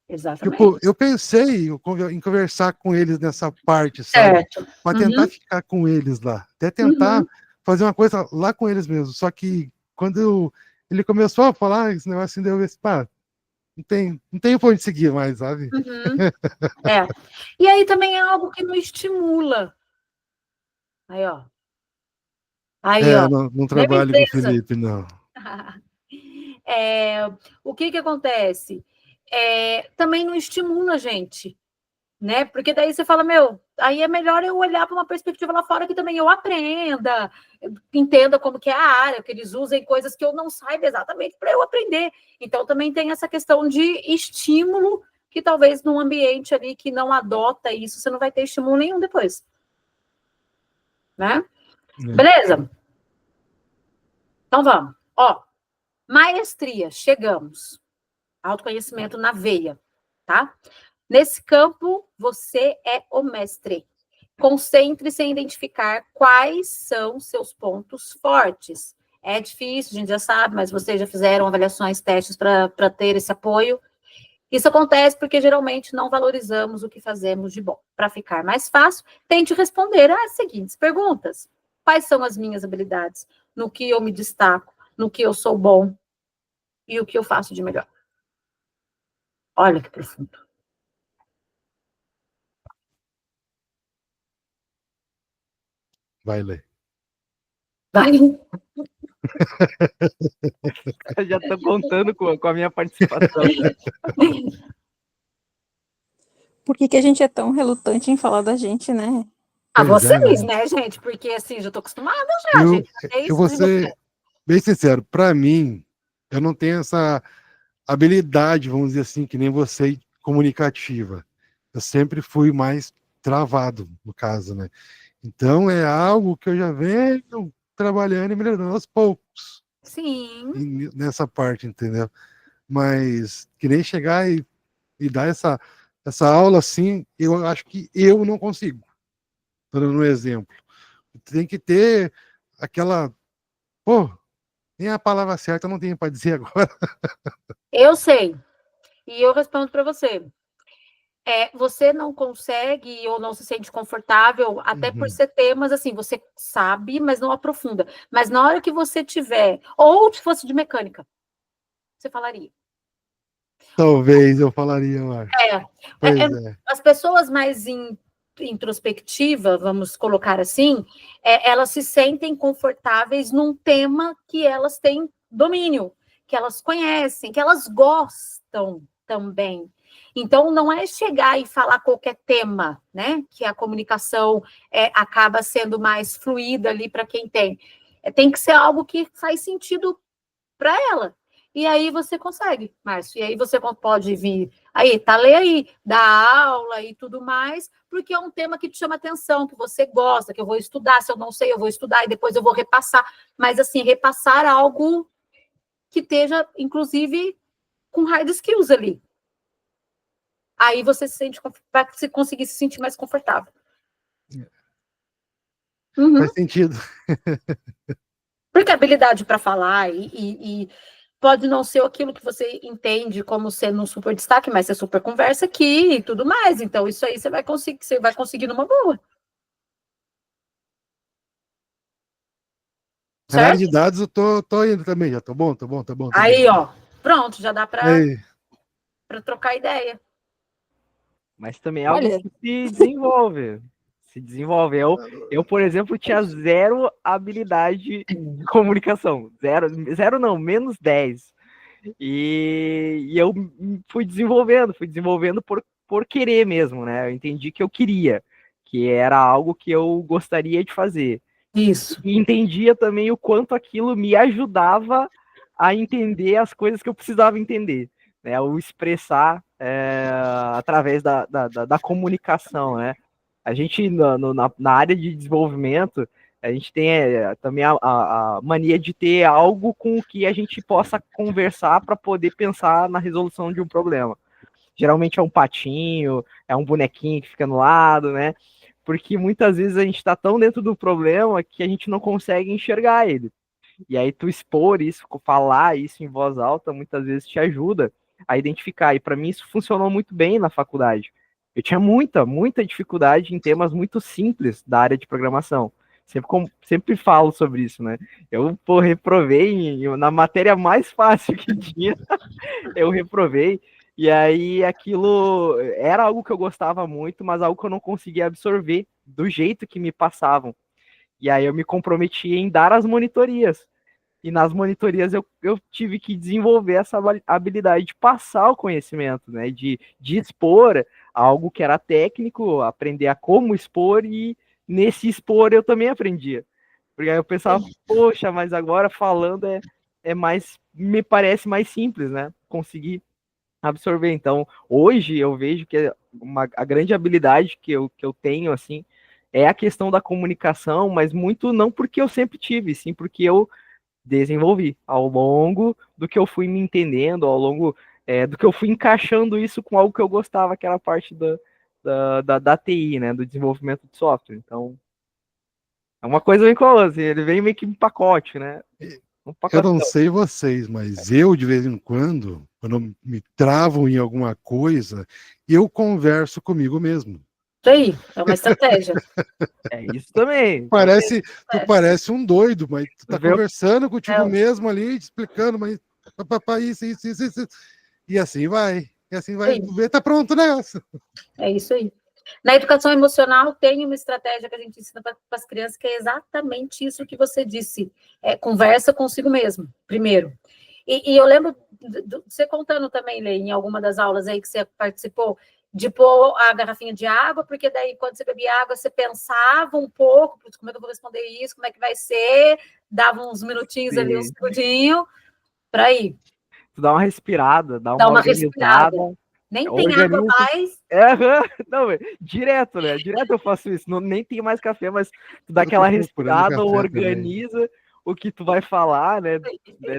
Exatamente. Tipo, eu pensei em conversar com eles nessa parte, sabe? Certo. Para tentar ficar com eles lá. Até tentar fazer uma coisa lá com eles mesmo. Só que quando ele começou a falar esse negócio, assim, eu disse, pá, não tem pra onde seguir mais, sabe? É. E aí também é algo que não estimula. Aí, ó. Aí, ó. Não Mesma trabalho com o empresa. Felipe, não. O que acontece? Também não estimula a gente, né? Porque daí você fala, meu, aí é melhor eu olhar para uma perspectiva lá fora que também eu aprenda, entenda como que é a área, que eles usem coisas que eu não saiba exatamente para eu aprender. Então também tem essa questão de estímulo que talvez num ambiente ali que não adota isso, você não vai ter estímulo nenhum depois. Né? Beleza? Então vamos. Ó, maestria, chegamos. Autoconhecimento na veia, tá? Nesse campo, você é o mestre. Concentre-se em identificar quais são seus pontos fortes. É difícil, a gente já sabe, mas vocês já fizeram avaliações, testes para ter esse apoio. Isso acontece porque geralmente não valorizamos o que fazemos de bom. Para ficar mais fácil, tente responder às seguintes perguntas: quais são as minhas habilidades? No que eu me destaco? No que eu sou bom? E o que eu faço de melhor? Olha que profundo. Vai ler. Vai. Eu já tô contando com a minha participação. Por que a gente é tão relutante em falar da gente, né? Pois é, Vocês, né? né, gente? Porque assim, já tô acostumada já, gente. É Eu isso vou de você. ser bem sincero, para mim, eu não tenho essa habilidade, vamos dizer assim, que nem você, comunicativa. Eu sempre fui mais travado, no caso, né? Então é algo que eu já venho trabalhando e melhorando aos poucos Sim. nessa parte, entendeu? Mas querer chegar e dar essa aula assim, eu acho que eu não consigo. Estou dando um exemplo. Tem que ter aquela. Pô, nem a palavra certa eu não tenho para dizer agora. Eu sei. E eu respondo para você. Você não consegue ou não se sente confortável, até por ser temas assim, você sabe, mas não aprofunda. Mas na hora que você tiver, ou se fosse de mecânica, você falaria. Talvez eu falaria, eu acho. Pois é. As pessoas mais introspectivas, vamos colocar assim, elas se sentem confortáveis num tema que elas têm domínio, que elas conhecem, que elas gostam também. Então, não é chegar e falar qualquer tema, né? Que a comunicação acaba sendo mais fluida ali para quem tem. Tem que ser algo que faz sentido para ela. E aí você consegue, Márcio. E aí você pode vir aí, tá, lê aí, dar aula e tudo mais, porque é um tema que te chama atenção, que você gosta, que eu vou estudar. Se eu não sei, eu vou estudar e depois eu vou repassar. Mas, assim, repassar algo que esteja, inclusive, com hard skills ali. Aí você se sente, vai conseguir se sentir mais confortável. Faz sentido. Porque a habilidade para falar e pode não ser aquilo que você entende como sendo um super destaque, mas você super conversa aqui e tudo mais. Então, isso aí você vai conseguir numa boa. Na área Certo? de dados eu tô indo também, já tô bom. Aí, ó, pronto, já dá para Aí. trocar ideia. Mas também é algo Olha, que se desenvolve. Se desenvolve. Eu, por exemplo, tinha zero habilidade de comunicação. Zero não, menos 10. E eu fui desenvolvendo por querer mesmo, né? Eu entendi que eu queria, que era algo que eu gostaria de fazer. Isso. E entendia também o quanto aquilo me ajudava a entender as coisas que eu precisava entender, né? O expressar através da comunicação, né? A gente, na área de desenvolvimento, a gente tem também a mania de ter algo com o que a gente possa conversar para poder pensar na resolução de um problema. Geralmente é um patinho, é um bonequinho que fica no lado, né? Porque muitas vezes a gente está tão dentro do problema que a gente não consegue enxergar ele. E aí tu expor isso, falar isso em voz alta, muitas vezes te ajuda a identificar. E para mim isso funcionou muito bem na faculdade. Eu tinha muita dificuldade em temas muito simples da área de programação. Sempre falo sobre isso, né? Eu reprovei na matéria mais fácil que tinha, eu reprovei. E aí aquilo era algo que eu gostava muito, mas algo que eu não conseguia absorver do jeito que me passavam. E aí eu me comprometi em dar as monitorias. E nas monitorias eu tive que desenvolver essa habilidade de passar o conhecimento, né? De expor algo que era técnico, aprender a como expor, e nesse expor eu também aprendia. Porque aí eu pensava, poxa, mas agora falando é mais, me parece mais simples, né? Conseguir absorver. Então, hoje eu vejo que a grande habilidade que eu tenho, assim, é a questão da comunicação, mas muito não porque eu sempre tive, sim porque eu desenvolvi ao longo do que eu fui me entendendo, ao longo do que eu fui encaixando isso com algo que eu gostava, que era a parte da TI, né, do desenvolvimento de software. Então, é uma coisa bem com a outra, assim, ele vem meio que um pacote, né? Um Eu não pacotão. sei vocês, mas eu, de vez em quando me travo em alguma coisa, eu converso comigo mesmo. Isso aí, é uma estratégia. É isso também. Tu parece um doido, mas tu tá Viu? conversando contigo mesmo ali, te explicando, mas isso. E assim vai. E assim vai. Ver, tá pronto o negócio. É isso aí. Na educação emocional, tem uma estratégia que a gente ensina para as crianças, que é exatamente isso que você disse. Conversa consigo mesmo, primeiro. E eu lembro de você contando também, Lê, em alguma das aulas aí que você participou, de pôr a garrafinha de água, porque daí, quando você bebia água, você pensava um pouco, como é que eu vou responder isso, como é que vai ser, dava uns minutinhos ali, uns segundinhos, para ir. Tu dá uma respirada, dá Dá uma uma organizada. respirada. Nem tem água Organiza. mais. Não, direto, né? Direto eu faço isso. Não, nem tem mais café, mas tu dá Eu tô aquela procurando respirada, café organiza o que tu vai falar, né?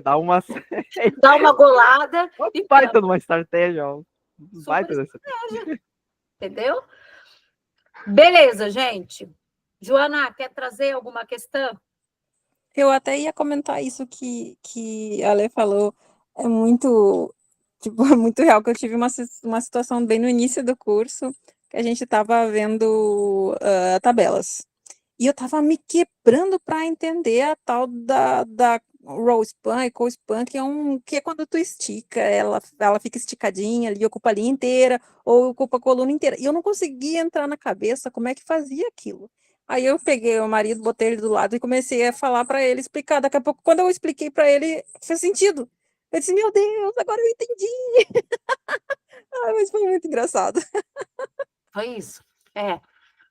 Dá uma. Dá uma golada Uma e baita pronto, numa estratégia, ó. Baita super, dessa. entendeu? Beleza, gente. Joana, quer trazer alguma questão? Eu até ia comentar isso que a Ale falou. É muito, tipo, é muito real, que eu tive uma situação bem no início do curso, que a gente estava vendo tabelas. E eu estava me quebrando para entender a tal da row span e co-span, que é quando tu estica, ela fica esticadinha ali, ocupa a linha inteira, ou ocupa a coluna inteira. E eu não conseguia entrar na cabeça como é que fazia aquilo. Aí eu peguei o marido, botei ele do lado e comecei a falar para ele, explicar. Daqui a pouco, quando eu expliquei para ele, fez sentido. Eu disse, meu Deus, agora eu entendi. Ai, mas foi muito engraçado. Foi isso. É.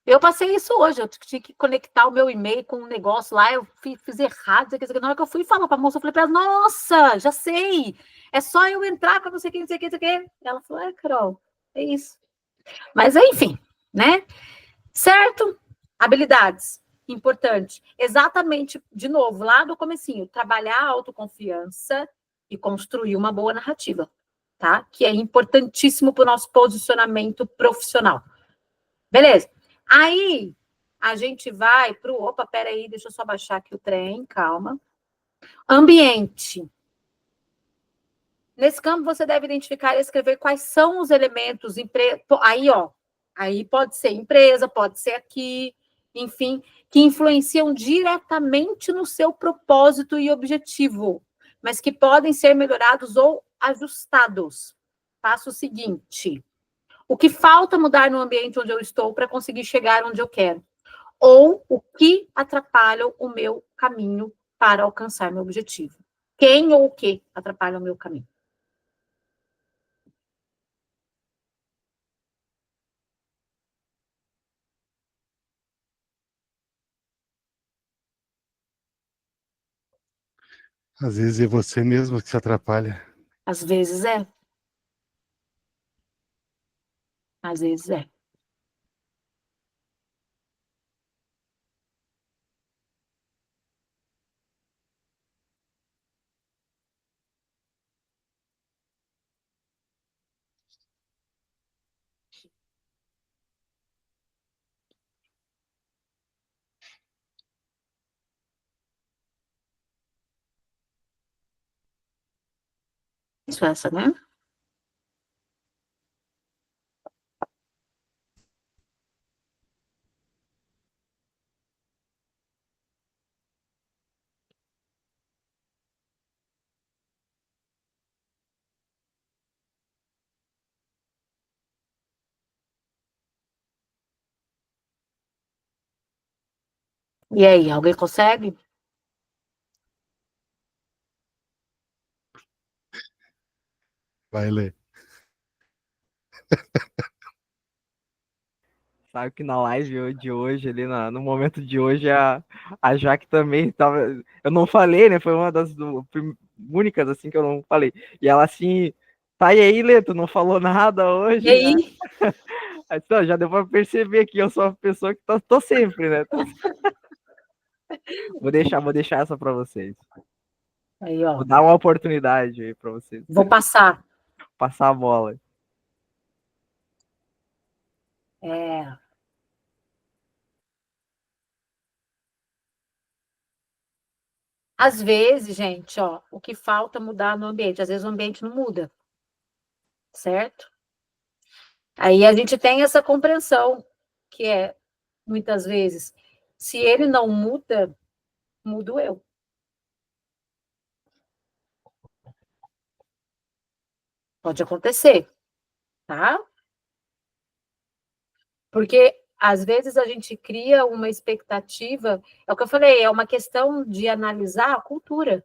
Eu passei isso hoje, eu tinha que conectar o meu e-mail com um negócio lá, eu fiz errado. Na hora que eu fui falar para a moça, eu falei para ela, nossa, já sei, é só eu entrar para você que, não sei o que, não sei o que. Ela falou, Carol, é isso. Mas, enfim, né? Certo? Habilidades, importante. Exatamente, de novo, lá do comecinho, trabalhar a autoconfiança e construir uma boa narrativa, tá? Que é importantíssimo para o nosso posicionamento profissional. Beleza? Aí, a gente vai para o... Opa, peraí, deixa eu só baixar aqui o trem, calma. Ambiente. Nesse campo, você deve identificar e escrever quais são os elementos... Aí, ó, aí pode ser empresa, pode ser aqui, enfim, que influenciam diretamente no seu propósito e objetivo, mas que podem ser melhorados ou ajustados. Faça o seguinte... O que falta mudar no ambiente onde eu estou para conseguir chegar onde eu quero? Ou o que atrapalha o meu caminho para alcançar meu objetivo? Quem ou o que atrapalha o meu caminho? Às vezes é você mesmo que se atrapalha. Às vezes é. Às vezes é. Isso é essa, né? E aí, alguém consegue? Vai ler. Sabe que na live de hoje, ali no momento de hoje, a Jaque também tava. Eu não falei, né? Foi uma das únicas assim que eu não falei. E ela assim, tá aí, Lê, tu não falou nada E hoje, né? aí? Aí, então, já deu pra perceber que eu sou uma pessoa que tô sempre, né? Vou deixar essa pra vocês. Aí, ó. Vou dar uma oportunidade aí pra vocês. Vou passar. Passar a bola. É. Às vezes, gente, ó, o que falta é mudar no ambiente. Às vezes o ambiente não muda, certo? Aí a gente tem essa compreensão, que é, muitas vezes, se ele não muda, mudo eu. Pode acontecer, tá? Porque às vezes a gente cria uma expectativa, é o que eu falei, é uma questão de analisar a cultura.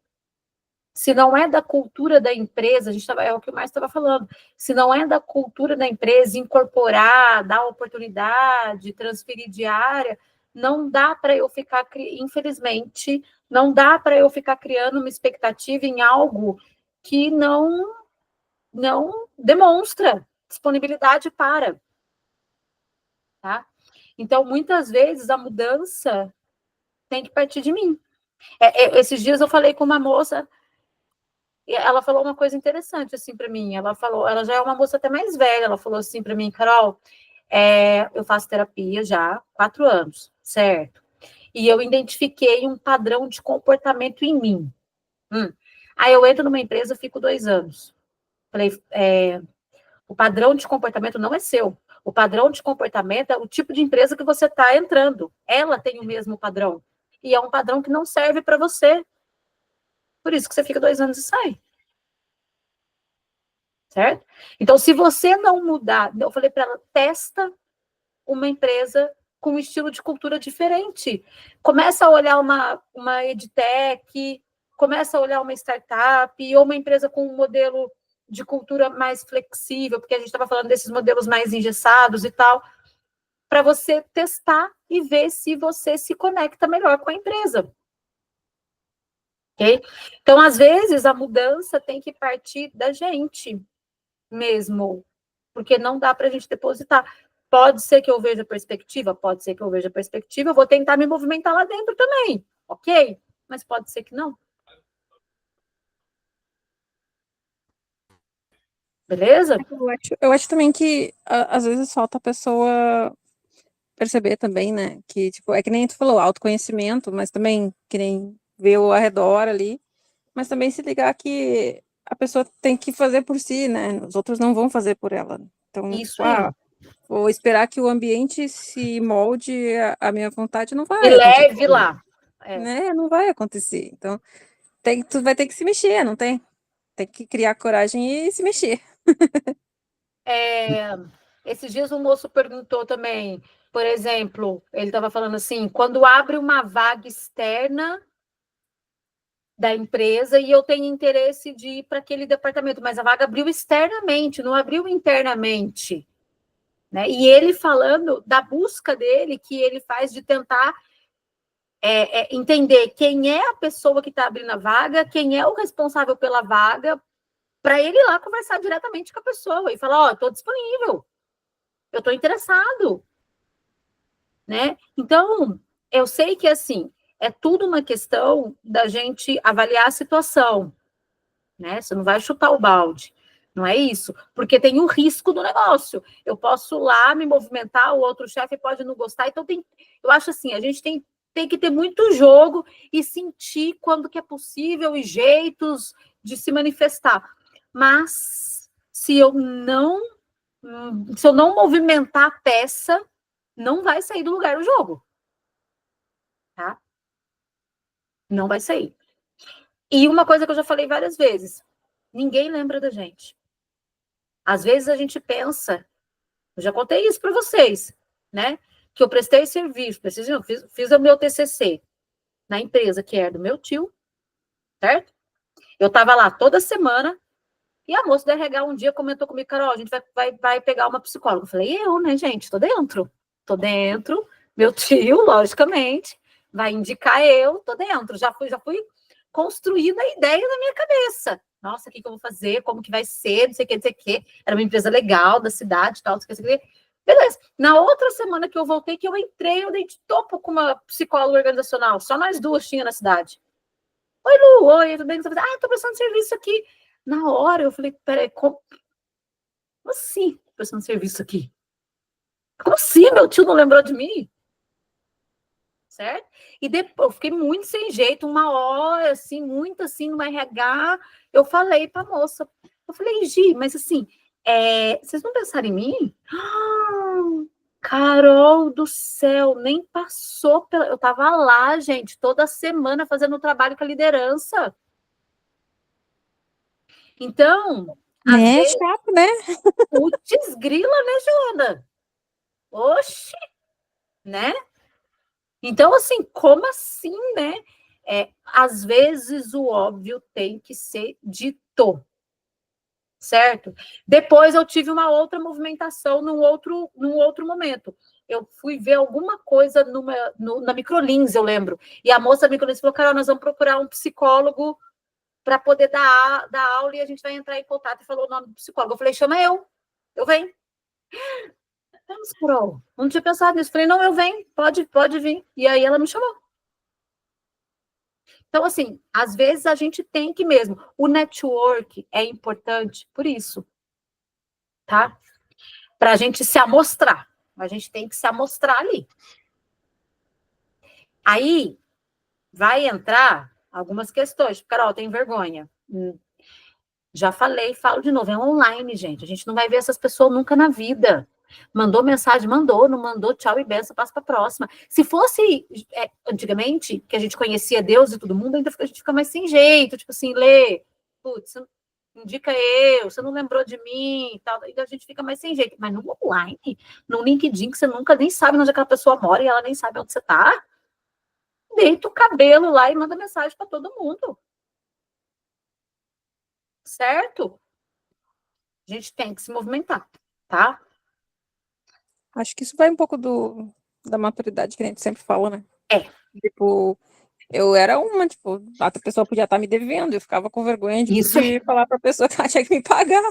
Se não é da cultura da empresa, é o que o mais estava falando, se não é da cultura da empresa incorporar, dar oportunidade, transferir de área, não dá para eu ficar, infelizmente, não dá para eu ficar criando uma expectativa em algo que não demonstra, disponibilidade para. Tá? Então, muitas vezes, a mudança tem que partir de mim. Esses dias eu falei com uma moça, e ela falou uma coisa interessante, assim, para mim. Ela falou, ela já é uma moça até mais velha, ela falou assim para mim, Carol, eu faço terapia já há 4 anos, certo? E eu identifiquei um padrão de comportamento em mim. Aí eu entro numa empresa, fico 2 anos. Falei, o padrão de comportamento não é seu. O padrão de comportamento é o tipo de empresa que você está entrando. Ela tem o mesmo padrão. E é um padrão que não serve para você. Por isso que você fica 2 anos e sai. Certo? Então, se você não mudar, eu falei para ela, testa uma empresa com um estilo de cultura diferente. Começa a olhar uma edtech, começa a olhar uma startup, ou uma empresa com um modelo de cultura mais flexível, porque a gente estava falando desses modelos mais engessados e tal, para você testar e ver se você se conecta melhor com a empresa. Ok? Então, às vezes, a mudança tem que partir da gente mesmo, porque não dá para a gente depositar. Pode ser que eu veja perspectiva? Pode ser que eu veja perspectiva, eu vou tentar me movimentar lá dentro também, ok? Mas pode ser que não. Beleza? Eu acho também que às vezes falta a pessoa perceber também, né? Que, tipo, é que nem tu falou, autoconhecimento, mas também que nem ver o arredor ali, mas também se ligar que a pessoa tem que fazer por si, né? Os outros não vão fazer por ela. Então, Isso tipo, aí. vou esperar que o ambiente se molde à minha vontade, não Me vai leve acontecer, lá. né? Não vai acontecer. Então, tu vai ter que se mexer, não tem? Tem que criar coragem e se mexer. Esses dias um moço perguntou também, por exemplo, ele estava falando assim, quando abre uma vaga externa da empresa e eu tenho interesse de ir para aquele departamento, mas a vaga abriu externamente, não abriu internamente. Né? E ele falando da busca dele, que ele faz de tentar entender quem é a pessoa que está abrindo a vaga, quem é o responsável pela vaga, para ele ir lá conversar diretamente com a pessoa e falar, estou disponível, eu estou interessado. Né? Então, eu sei que, assim, é tudo uma questão da gente avaliar a situação, né? Você não vai chutar o balde, não é isso, porque tem o risco do negócio. Eu posso lá me movimentar, o outro chefe pode não gostar, então eu acho assim, a gente tem que ter muito jogo e sentir quando que é possível e jeitos de se manifestar. Mas se eu não movimentar a peça, não vai sair do lugar o jogo. Tá? Não vai sair. E uma coisa que eu já falei várias vezes, ninguém lembra da gente. Às vezes a gente pensa, eu já contei isso para vocês, né? Que eu prestei serviço, fiz o meu TCC na empresa que era do meu tio, certo? Eu estava lá toda semana e a moça do RH um dia comentou comigo, Carol, a gente vai pegar uma psicóloga. Eu falei, né, gente? Tô dentro. Meu tio, logicamente, vai indicar eu, tô dentro. Já fui construindo a ideia na minha cabeça. Nossa, o que eu vou fazer? Como que vai ser? Não sei o que. Era uma empresa legal da cidade, tal, não sei o que. Beleza. Na outra semana que eu voltei, que eu entrei, eu dei de topo com uma psicóloga organizacional. Só nós duas tinha na cidade. Oi, Lu, oi, tudo bem? Tô prestando serviço aqui. Na hora, eu falei, peraí, como assim prestando serviço aqui? Como assim? Meu tio não lembrou de mim? Certo? E depois, eu fiquei muito sem jeito, uma hora, assim, muito assim, no RH, eu falei pra moça, eu falei, Gi, mas assim, vocês não pensaram em mim? Carol do céu, nem passou pela... Eu tava lá, gente, toda semana fazendo trabalho com a liderança. Então, às vezes, Chato, né? putz grila, né, Joana? Oxi, né? Então, assim, como assim, né? Às vezes o óbvio tem que ser dito, certo? Depois eu tive uma outra movimentação num outro momento. Eu fui ver alguma coisa na Microlins, eu lembro. E a moça da Microlins falou, Carol, nós vamos procurar um psicólogo para poder dar aula e a gente vai entrar em contato. E falou o nome do psicólogo. Eu falei, chama eu. Eu venho. Vamos, Carol. Não tinha pensado nisso. Falei, não, eu venho, pode vir. E aí ela me chamou. Então, assim, às vezes a gente tem que mesmo. O network é importante por isso, tá? Para a gente se amostrar. A gente tem que se amostrar ali. Aí vai entrar algumas questões. Carol, tem vergonha. Já falei, falo de novo, é online, gente. A gente não vai ver essas pessoas nunca na vida. Mandou mensagem, mandou, não mandou, tchau e benção, passa para a próxima. Se fosse antigamente, que a gente conhecia Deus e todo mundo, ainda a gente fica mais sem jeito, tipo assim, lê, putz, indica eu, você não lembrou de mim, tal, ainda a gente fica mais sem jeito. Mas no online, no LinkedIn, que você nunca nem sabe onde aquela pessoa mora e ela nem sabe onde você tá, deita o cabelo lá e manda mensagem para todo mundo. Certo? A gente tem que se movimentar, tá? Acho que isso vai um pouco da maturidade que a gente sempre fala, né? É. Tipo, eu era uma, tipo, a pessoa podia estar me devendo, eu ficava com vergonha de Isso pedir, falar pra pessoa que ela tinha que me pagar.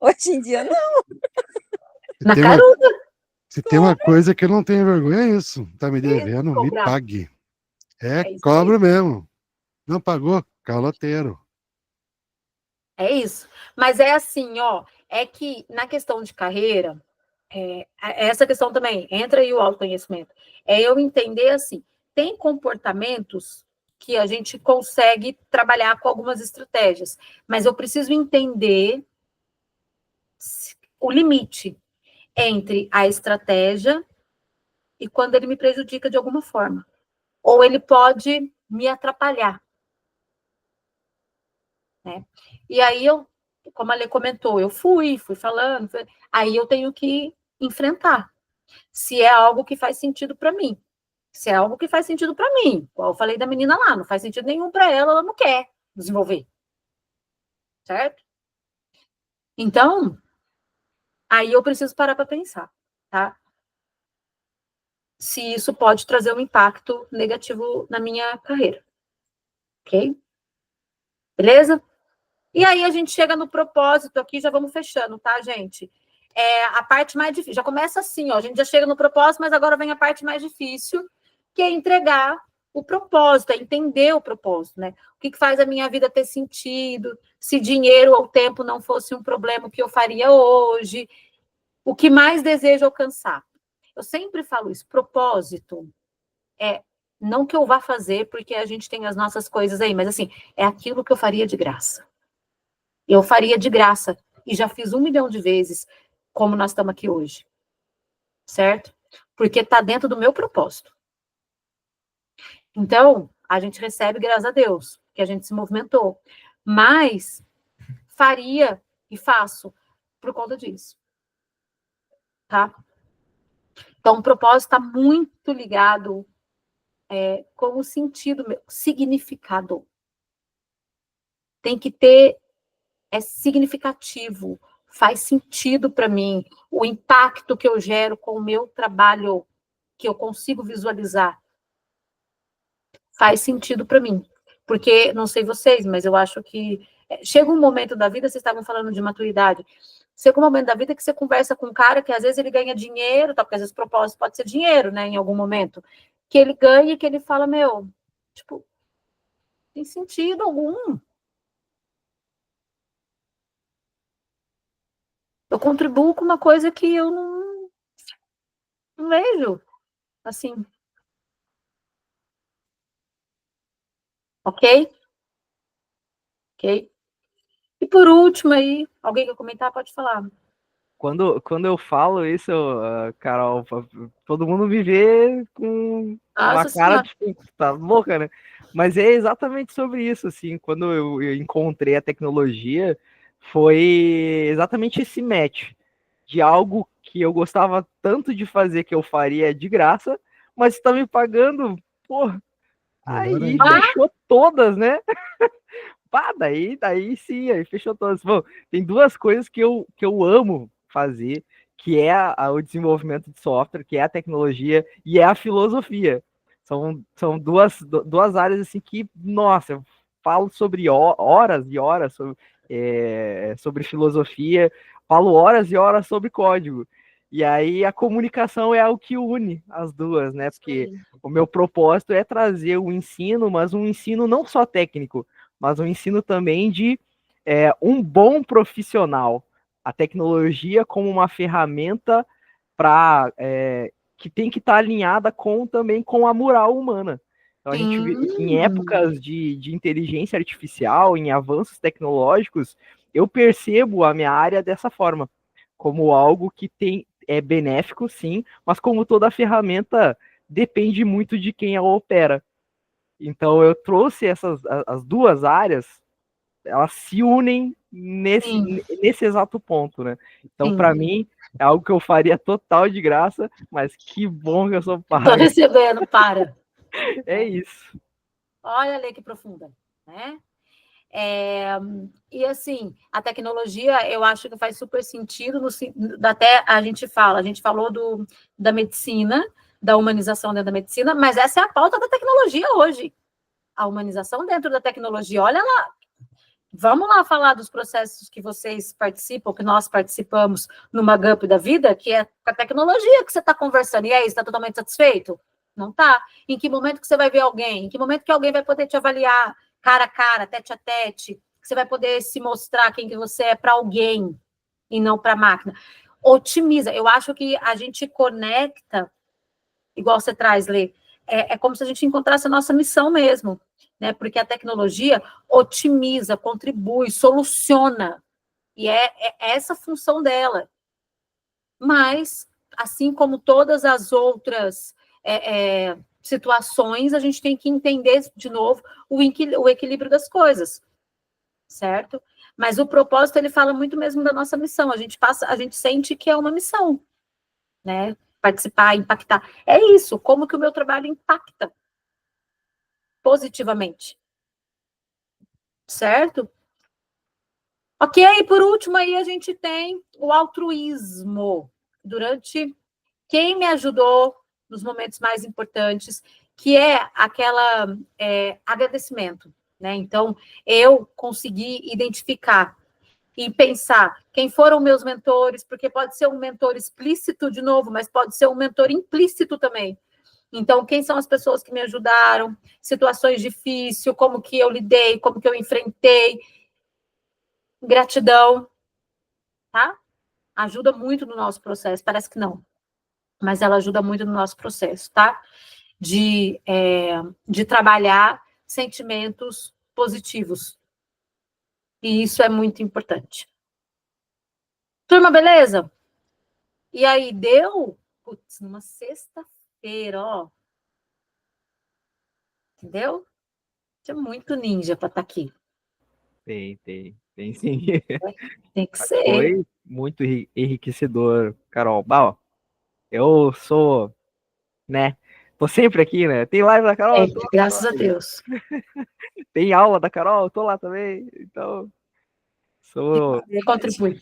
Hoje em dia, não. Na caruda. Se tem uma coisa que eu não tenho vergonha, é isso. Tá me devendo, me cobrar. pague. É isso Cobro aí. mesmo. Não pagou? Caloteiro. É isso. Mas é assim, ó, é que na questão de carreira, essa questão também, entra aí o autoconhecimento. É eu entender assim, tem comportamentos que a gente consegue trabalhar com algumas estratégias, mas eu preciso entender o limite entre a estratégia e quando ele me prejudica de alguma forma. Ou ele pode me atrapalhar. Né? E aí eu, como a Lê comentou, eu fui falando, aí eu tenho que enfrentar. Se é algo que faz sentido para mim. Se é algo que faz sentido para mim. Igual eu falei da menina lá, não faz sentido nenhum para ela não quer desenvolver. Certo? Então, aí eu preciso parar para pensar, tá? Se isso pode trazer um impacto negativo na minha carreira. Ok? Beleza? E aí a gente chega no propósito aqui, já vamos fechando, tá, gente? A parte mais difícil, já começa assim, ó, a gente já chega no propósito, mas agora vem a parte mais difícil, que é entregar o propósito, é entender o propósito, né? O que faz a minha vida ter sentido, se dinheiro ou tempo não fosse um problema, o que eu faria hoje, o que mais desejo alcançar. Eu sempre falo isso, propósito não que eu vá fazer, porque a gente tem as nossas coisas aí, mas assim, é aquilo que eu faria de graça. Eu faria de graça. E já fiz 1 milhão de vezes, como nós estamos aqui hoje. Certo? Porque está dentro do meu propósito. Então, a gente recebe, graças a Deus, que a gente se movimentou. Mas faria e faço por conta disso. Tá? Então, o propósito está muito ligado com o sentido, significado. Tem que ter, significativo, faz sentido para mim, o impacto que eu gero com o meu trabalho, que eu consigo visualizar, faz sentido para mim. Porque, não sei vocês, mas eu acho que chega um momento da vida, vocês estavam falando de maturidade, chega um momento da vida que você conversa com um cara que às vezes ele ganha dinheiro, tá? Porque às vezes o propósito pode ser dinheiro, né, em algum momento, que ele ganha e que ele fala, meu, tipo, tem sentido algum. Eu contribuo com uma coisa que eu não vejo, assim. Ok? Ok? E por último aí, alguém quer comentar? Pode falar. Quando eu falo isso, Carol, todo mundo me vê com uma Nossa cara Senhora. de tá louca, né? Mas é exatamente sobre isso, assim, quando eu encontrei a tecnologia, foi exatamente esse match de algo que eu gostava tanto de fazer que eu faria de graça, mas está me pagando, porra, Melhor aí ainda. fechou todas, né? Pá, daí sim, aí fechou todas. Bom, tem duas coisas que eu amo fazer, que é o desenvolvimento de software, que é a tecnologia e é a filosofia. São duas áreas assim que, nossa, eu falo sobre horas e horas sobre sobre filosofia, falo horas e horas sobre código. E aí a comunicação é o que une as duas, né? Porque o meu propósito é trazer o ensino, mas um ensino não só técnico, mas um ensino também de um bom profissional. A tecnologia como uma ferramenta para que tem que estar alinhada também com a moral humana. Então a gente vê, em épocas de inteligência artificial, em avanços tecnológicos, eu percebo a minha área dessa forma, como algo que é benéfico, sim, mas como toda ferramenta depende muito de quem a opera. Então eu trouxe as duas áreas, elas se unem nesse exato ponto, né? Então, para mim, é algo que eu faria total de graça, mas que bom que eu sou pago. Tô recebendo, para. É isso. Olha a lei que profunda, né? E assim, a tecnologia, eu acho que faz super sentido, até a gente falou da medicina, da humanização dentro da medicina, mas essa é a pauta da tecnologia hoje. A humanização dentro da tecnologia. Olha lá, vamos lá falar dos processos que vocês participam, que nós participamos numa GUP da vida, que é a tecnologia que você está conversando. E aí, você está totalmente satisfeito? Não está. Em que momento que você vai ver alguém? Em que momento que alguém vai poder te avaliar cara a cara, tete a tete? Que você vai poder se mostrar quem que você é para alguém e não para a máquina? Otimiza. Eu acho que a gente conecta, igual você traz, Lê, é como se a gente encontrasse a nossa missão mesmo, né? Porque a tecnologia otimiza, contribui, soluciona. E é essa a função dela. Mas, assim como todas as outras situações, a gente tem que entender, de novo, o equilíbrio das coisas, certo? Mas o propósito, ele fala muito mesmo da nossa missão. A gente sente que é uma missão, né? Participar, impactar. É isso, como que o meu trabalho impacta positivamente. Certo? Ok, por último aí a gente tem o altruísmo. Quem me ajudou nos momentos mais importantes, que é aquela agradecimento, né? Então, eu consegui identificar e pensar quem foram meus mentores, porque pode ser um mentor explícito de novo, mas pode ser um mentor implícito também. Então, quem são as pessoas que me ajudaram? Situações difíceis, como que eu lidei, como que eu enfrentei. Gratidão, tá? Ajuda muito no nosso processo, parece que não, mas ela ajuda muito no nosso processo, tá? De trabalhar sentimentos positivos. E isso é muito importante. Turma, beleza? E aí, deu? Putz, numa sexta-feira, ó. Entendeu? Tinha muito ninja para estar aqui. Tem sim. Tem que ser. Foi muito enriquecedor, Carol. Bah, eu sou, né? Tô sempre aqui, né? Tem live da Carol? Graças a Deus. Tem aula da Carol? Tô lá também. Então, sou Contribui.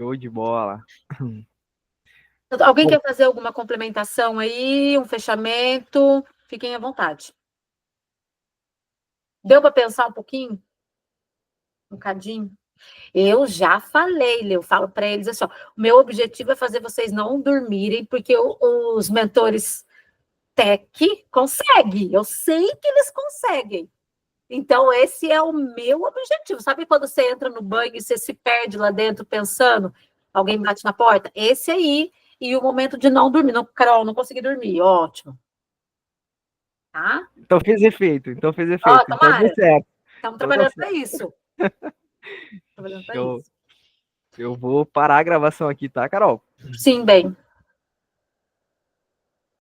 show de bola. Alguém quer fazer alguma complementação aí? Um fechamento? Fiquem à vontade. Deu para pensar um pouquinho? Um cadinho? Eu já falei, eu falo para eles assim, ó, o meu objetivo é fazer vocês não dormirem, porque os mentores tech conseguem, eu sei que eles conseguem. Então, esse é o meu objetivo. Sabe quando você entra no banho e você se perde lá dentro pensando, alguém bate na porta? Esse aí, e o momento de não dormir. Não, Carol, não consegui dormir, ótimo. Tá? Então fez efeito. Ó, então deu tomara. certo. Estamos trabalhando para isso. Show. Eu vou parar a gravação aqui, tá, Carol? Sim, bem.